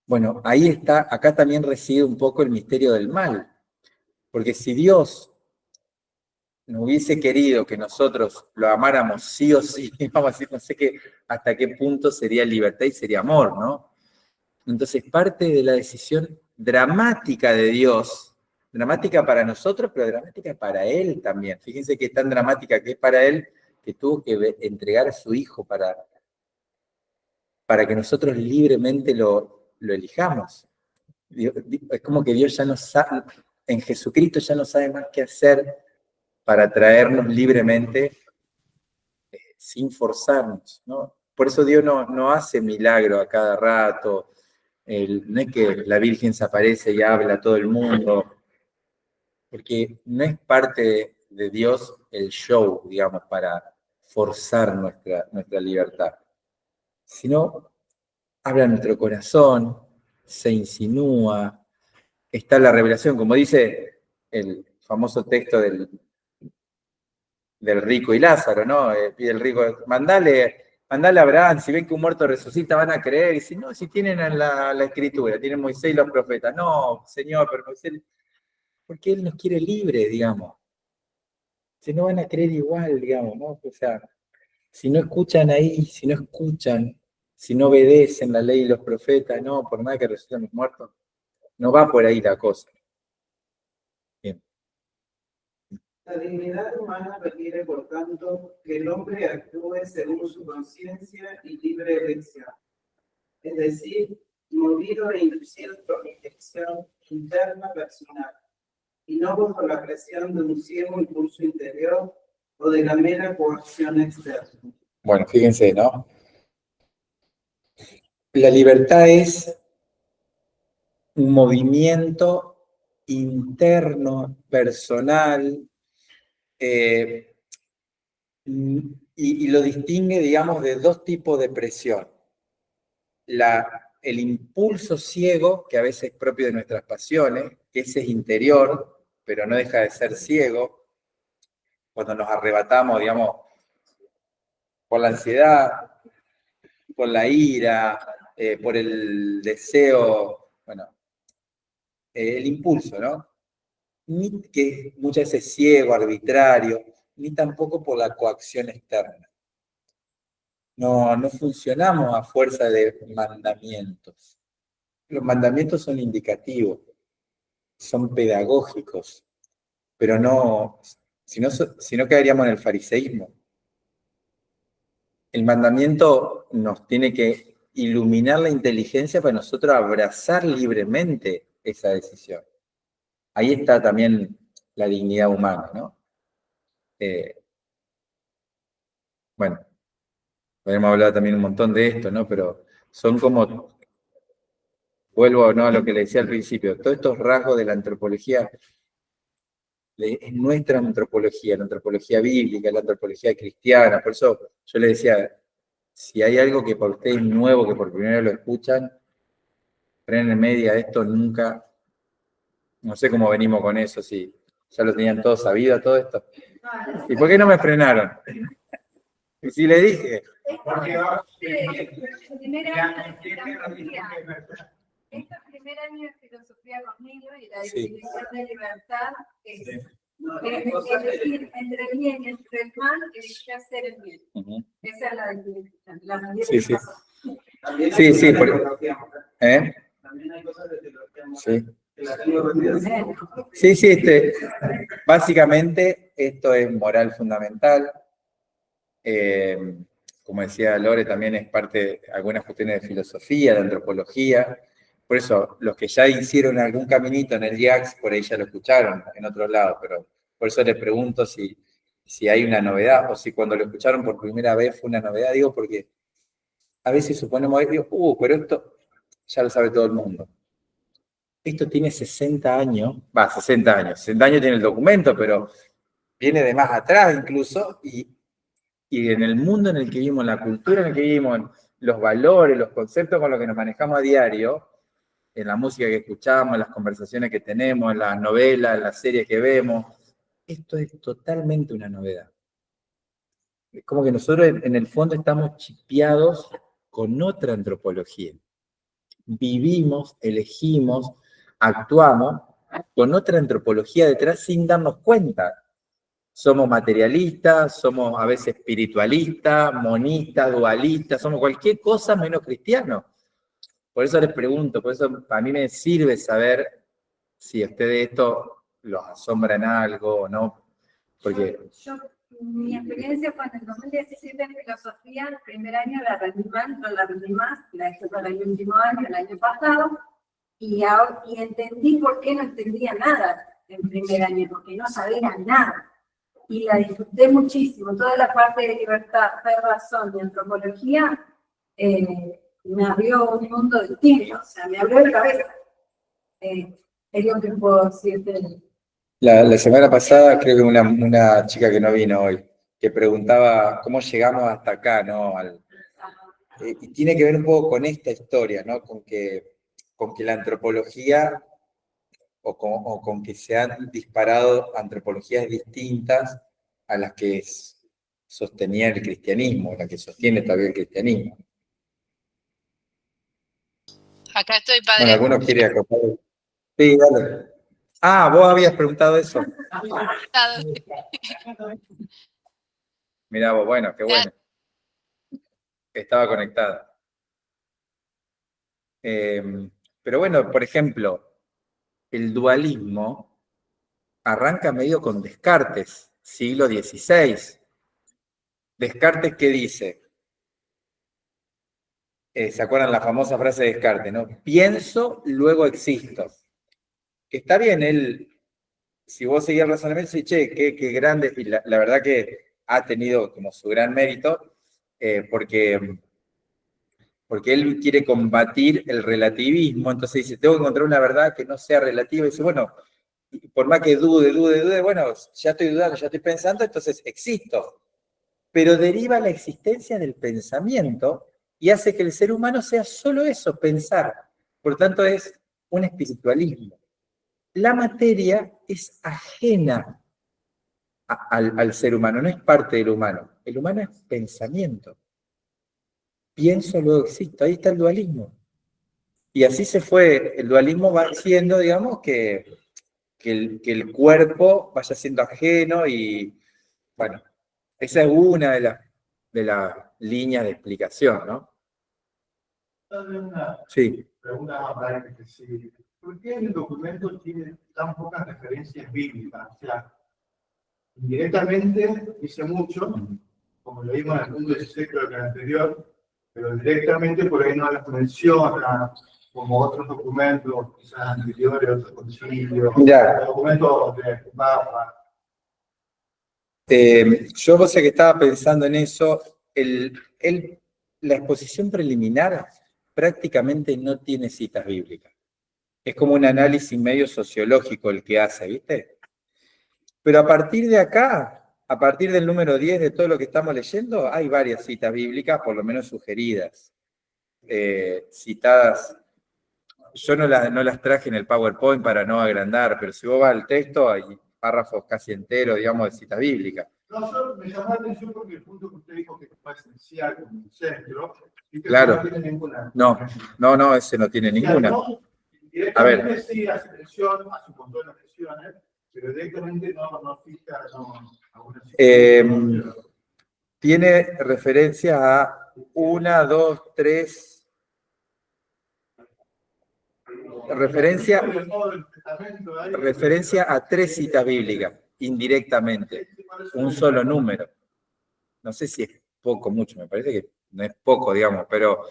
Bueno, ahí está, acá también reside un poco el misterio del mal, porque si Dios no hubiese querido que nosotros lo amáramos sí o sí, vamos a decir, no sé hasta qué punto sería libertad y sería amor, ¿no? Entonces, parte de la decisión dramática de Dios, dramática para nosotros, pero dramática para Él también. Fíjense qué tan dramática que es para Él, que tuvo que entregar a su Hijo para que nosotros libremente lo elijamos. Es como que Dios ya no sabe, en Jesucristo ya no sabe más qué hacer para traernos libremente sin forzarnos, ¿no? Por eso Dios no hace milagro a cada rato, no es que la Virgen se aparece y habla a todo el mundo, porque no es parte de Dios el show, digamos, para forzar nuestra libertad, sino habla nuestro corazón, se insinúa, está la revelación, como dice el famoso texto del rico y Lázaro, ¿no? Pide el rico, mandale a Abraham, si ven que un muerto resucita van a creer, y si no, si tienen la escritura, tienen Moisés y los profetas, no, Señor, pero Moisés, porque Él nos quiere libre, digamos. Si no van a creer igual, digamos, ¿no? O sea, si no escuchan ahí, si no escuchan, si no obedecen la ley y los profetas, no, por nada que resucitan los muertos, no va por ahí la cosa. Bien. La dignidad humana requiere, por tanto, que el hombre actúe según su conciencia y libre elección, es decir, movido de cierta reflexión interna personal, y no bajo la presión de un ciego impulso interior o de la mera coacción externa. Bueno, fíjense, ¿no? La libertad es un movimiento interno, personal, y lo distingue, digamos, de dos tipos de presión. El impulso ciego, que a veces es propio de nuestras pasiones, que ese es interior, pero no deja de ser ciego, cuando nos arrebatamos, digamos, por la ansiedad, por la ira, por el deseo, bueno, el impulso, ¿no? Ni que muchas veces es ciego, arbitrario, ni tampoco por la coacción externa. No funcionamos a fuerza de mandamientos. Los mandamientos son indicativos, son pedagógicos, pero no, si no quedaríamos en el fariseísmo. El mandamiento nos tiene que iluminar la inteligencia para nosotros abrazar libremente esa decisión. Ahí está también la dignidad humana, ¿no? Bueno, podemos hablar también un montón de esto, ¿no? Pero son como, vuelvo, ¿no?, a lo que le decía al principio, todos estos rasgos de la antropología es nuestra antropología, la antropología bíblica, la antropología cristiana. Por eso yo le decía, si hay algo que para ustedes es nuevo, que por primera vez lo escuchan, frenen media esto nunca, no sé cómo venimos con eso, si ya lo tenían todo sabido, todo esto. ¿Y por qué no me frenaron? Y si le dije. Porque Este primer año de filosofía conmigo y la Sí. definición de libertad es No, elegir entre el bien y entre el mal, elegir hacer el bien. Ujú. Esa es la definición. Sí, sí. también Sí, hay sí, cosas de por- teología moral. ¿Eh? También hay cosas de teología moral. Sí. Que la tengo retiradas. Sí, sí, básicamente esto es moral fundamental. Como decía Lore, también es parte de algunas cuestiones de filosofía, de antropología. Por eso, los que ya hicieron algún caminito en el IACS, por ahí ya lo escucharon en otro lado, pero por eso les pregunto si hay una novedad o si cuando lo escucharon por primera vez fue una novedad. Digo, porque a veces suponemos, digo, pero esto ya lo sabe todo el mundo. Esto tiene 60 años, 60 años tiene el documento, pero viene de más atrás incluso, y en el mundo en el que vivimos, en la cultura en la que vivimos, en los valores, los conceptos con los que nos manejamos a diario, en la música que escuchamos, en las conversaciones que tenemos, en las novelas, en las series que vemos, esto es totalmente una novedad. Es como que nosotros en el fondo estamos chipeados con otra antropología. Vivimos, elegimos, actuamos con otra antropología detrás sin darnos cuenta. Somos materialistas, somos a veces espiritualistas, monistas, dualistas, somos cualquier cosa menos cristianos. Por eso les pregunto, por eso a mí me sirve saber si a ustedes esto los asombra en algo o no. Porque, Mi experiencia fue en el 2017 en filosofía, el primer año la rendí mal, no la rendí más, la dejé para el último año, el año pasado, y entendí por qué no entendía nada en primer año, porque no sabía nada. Y la disfruté muchísimo. Toda la parte de libertad, fe, razón y antropología me abrió un mundo distinto, o sea, me abrió la cabeza. Es lo que puedo decirte. la semana pasada creo que una chica que no vino hoy, que preguntaba cómo llegamos hasta acá, ¿no? Y tiene que ver un poco con esta historia, ¿no? Con que la antropología o con que se han disparado antropologías distintas a las que sostenía el cristianismo, la que sostiene todavía el cristianismo. Acá estoy, padre. Bueno, ¿alguno quiere acotar? Sí, dale. Ah, vos habías preguntado eso. Mirá vos, bueno, qué bueno. Estaba conectada. Pero bueno, por ejemplo, el dualismo arranca medio con Descartes, siglo XVI. Descartes, ¿qué dice? ¿Se acuerdan la famosa frase de Descartes, no? Pienso, luego existo. Que está bien, él, si vos seguís el razonamiento, sí, che, qué grande, y la verdad que ha tenido como su gran mérito, porque él quiere combatir el relativismo, entonces dice, tengo que encontrar una verdad que no sea relativa, y dice, bueno, por más que dude, bueno, ya estoy dudando, ya estoy pensando, entonces existo. Pero deriva la existencia del pensamiento y hace que el ser humano sea solo eso, pensar. Por tanto, es un espiritualismo. La materia es ajena al ser humano, no es parte del humano. El humano es pensamiento. Pienso, luego existo. Ahí está el dualismo. Y así se fue. El dualismo va haciendo, digamos, que el cuerpo vaya siendo ajeno y, bueno, esa es una de las líneas de explicación, ¿no? Una Sí. pregunta más práctica, sí. ¿Por qué el documento tiene tan pocas referencias bíblicas? O sea, indirectamente dice mucho, como lo vimos en el punto 16, creo que el anterior, pero directamente por ahí no las menciona, como otros documentos, quizás anteriores, otros concilios, documentos de Papa. Yo vos sé que estaba pensando en eso, la exposición preliminar prácticamente no tiene citas bíblicas. Es como un análisis medio sociológico el que hace, ¿viste? Pero a partir de acá, a partir del número 10 de todo lo que estamos leyendo, hay varias citas bíblicas, por lo menos sugeridas, citadas. Yo no las traje en el PowerPoint para no agrandar, pero si vos vas al texto, hay párrafos casi enteros, digamos, de citas bíblicas. No, solo me llamó la atención porque el punto que usted dijo que es más esencial como un centro, y que Claro. no tiene ninguna. No, ese no tiene ninguna. No, A ver. directamente sí hace mención a su montón de menciones, pero directamente no fija a una Tiene referencia a 1, 2, 3. Referencia a 3 citas bíblicas, indirectamente. Un solo número. No sé si es poco, mucho, me parece que no es poco, digamos, pero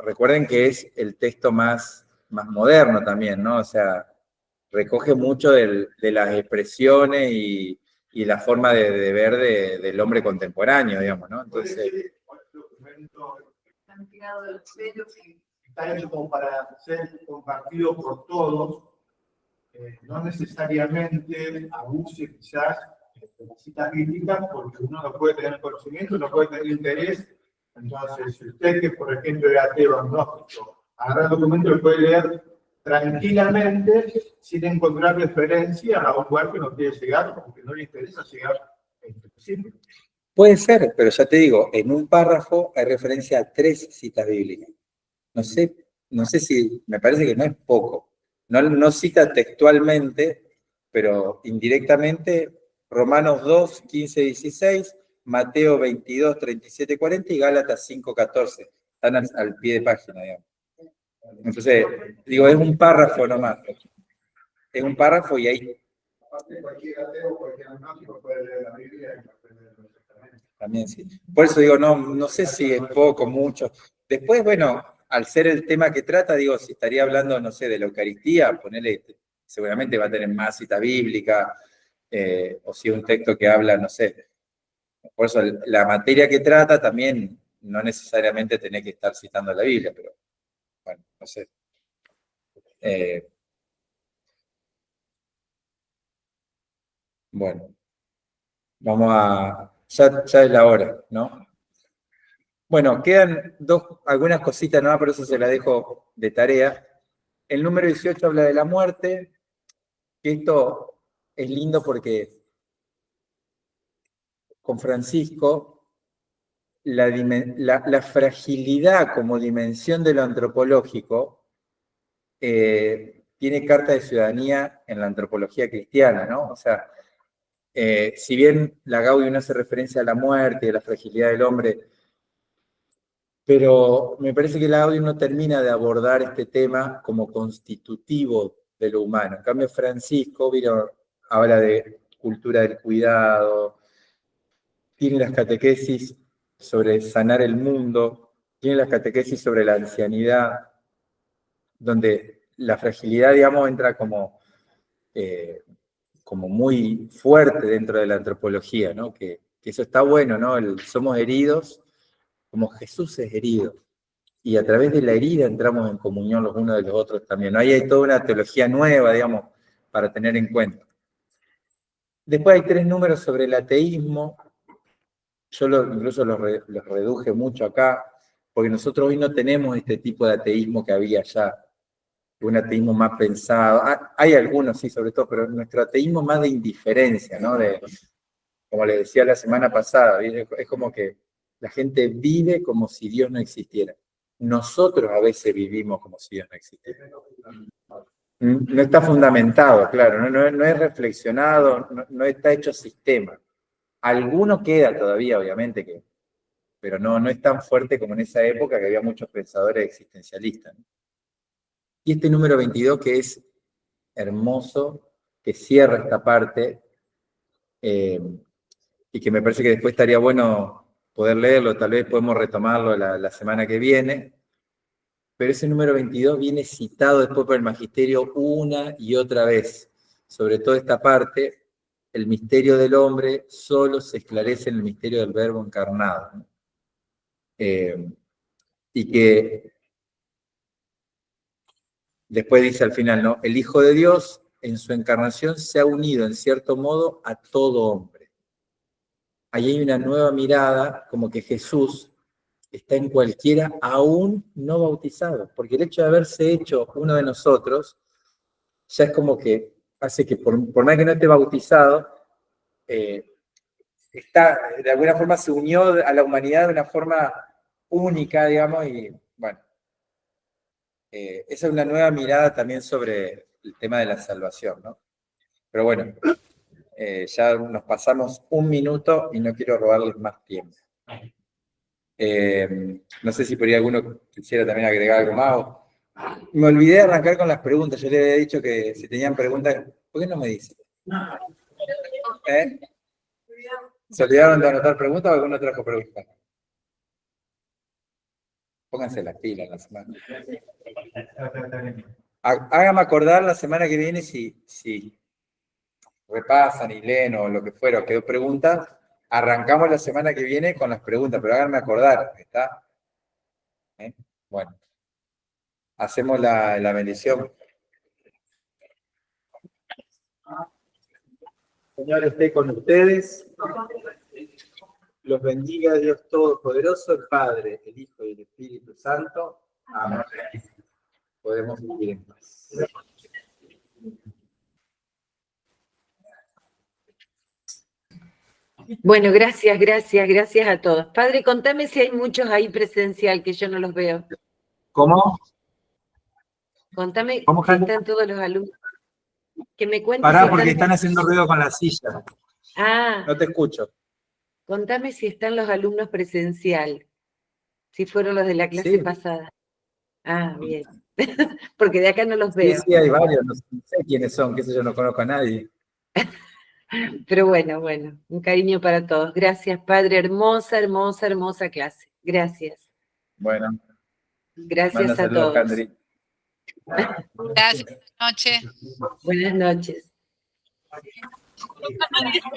recuerden que es el texto más moderno también, ¿no? O sea, recoge mucho de las expresiones y la forma de ver del hombre contemporáneo, digamos, ¿no? Entonces, está hecho como para ser compartido por todos, no necesariamente abuse quizás de las citas bíblicas, porque uno no puede tener conocimiento, no puede tener interés. Entonces, si usted que por ejemplo es ateo agnóstico, agarra el documento y lo puede leer tranquilamente sin encontrar referencia a un lugar que no quiere llegar, porque no le interesa llegar en principio. puede ser, pero ya te digo, en un párrafo hay referencia a 3 citas bíblicas. No sé si, me parece que no es poco. No cita textualmente, pero indirectamente, Romanos 2, 15, 16, Mateo 22, 37, 40 y Gálatas 5, 14. Están al pie de página, digamos. Entonces, digo, es un párrafo nomás. Es un párrafo y ahí... Cualquier ateo, cualquier agnóstico puede leer la Biblia y aprender los testamentos. También sí. Por eso digo, no sé si es poco, mucho. Después, bueno, al ser el tema que trata, digo, si estaría hablando, no sé, de la Eucaristía, ponele, seguramente va a tener más cita bíblica, o si es un texto que habla, no sé. Por eso la materia que trata también no necesariamente tenés que estar citando la Biblia, pero bueno, no sé. Bueno, vamos a... Ya es la hora, ¿no? Bueno, quedan algunas cositas, ¿no? Por eso se las dejo de tarea. El número 18 habla de la muerte, que esto es lindo porque con Francisco la fragilidad como dimensión de lo antropológico tiene carta de ciudadanía en la antropología cristiana, ¿no? O sea, si bien la Gaudium hace referencia a la muerte y a la fragilidad del hombre, pero me parece que la Gaudium no termina de abordar este tema como constitutivo de lo humano. En cambio, Francisco habla de cultura del cuidado, tiene las catequesis sobre sanar el mundo, tiene las catequesis sobre la ancianidad, donde la fragilidad, digamos, entra como muy fuerte dentro de la antropología, ¿no? Que eso está bueno, ¿no? Somos heridos como Jesús es herido. Y a través de la herida entramos en comunión los unos de los otros también. Ahí hay toda una teología nueva, digamos, para tener en cuenta. Después hay 3 números sobre el ateísmo. Yo incluso los reduje mucho acá, porque nosotros hoy no tenemos este tipo de ateísmo que había allá, un ateísmo más pensado. Hay algunos, sí, sobre todo, pero nuestro ateísmo más de indiferencia, ¿no? Como les decía la semana pasada, es como que la gente vive como si Dios no existiera. Nosotros a veces vivimos como si Dios no existiera. No está fundamentado, claro, no es reflexionado, no está hecho sistema. Alguno queda todavía, obviamente, pero no es tan fuerte como en esa época que había muchos pensadores existencialistas, ¿no? Y este número 22 que es hermoso, que cierra esta parte, y que me parece que después estaría bueno poder leerlo, tal vez podemos retomarlo la semana que viene, pero ese número 22 viene citado después por el magisterio una y otra vez, sobre todo esta parte, el misterio del hombre solo se esclarece en el misterio del Verbo encarnado, ¿no? Y que después dice al final, ¿no? El Hijo de Dios en su encarnación se ha unido en cierto modo a todo hombre. Ahí hay una nueva mirada, como que Jesús está en cualquiera aún no bautizado, porque el hecho de haberse hecho uno de nosotros ya es como que hace que por más que no esté bautizado, de alguna forma se unió a la humanidad de una forma única, digamos, y bueno, esa es una nueva mirada también sobre el tema de la salvación, ¿no? Pero bueno, ya nos pasamos 1 minuto y no quiero robarles más tiempo. No sé si por ahí alguno quisiera también agregar algo más. Me olvidé de arrancar con las preguntas. Yo le había dicho que si tenían preguntas, ¿por qué no me dicen? ¿Se olvidaron de anotar preguntas o alguno trajo preguntas? Pónganse las pilas la semana. Háganme acordar la semana que viene si repasan y leen o lo que fuera, o quedó preguntas. Arrancamos la semana que viene con las preguntas, pero háganme acordar, ¿está? Bueno, hacemos la bendición. Señor, esté con ustedes. Los bendiga Dios Todopoderoso, el Padre, el Hijo y el Espíritu Santo. Amén. Podemos vivir en paz. Bueno, gracias a todos. Padre, contame si hay muchos ahí presencial, que yo no los veo. ¿Cómo? Contame ¿Cómo, si Jaime? están todos los alumnos. Que me cuentes Pará, si porque están haciendo ruido con la silla. Ah, No te escucho. contame si están los alumnos presencial, si fueron los de la clase Sí. pasada. Ah, bien. Porque de acá no los Sí, veo. sí, hay varios. No sé quiénes son, que eso yo no conozco a nadie. Pero bueno, un cariño para todos. Gracias, Padre. Hermosa clase. Gracias. Bueno, Gracias manda a saludos, todos. Candri. Gracias. Buenas noches. Buenas noches.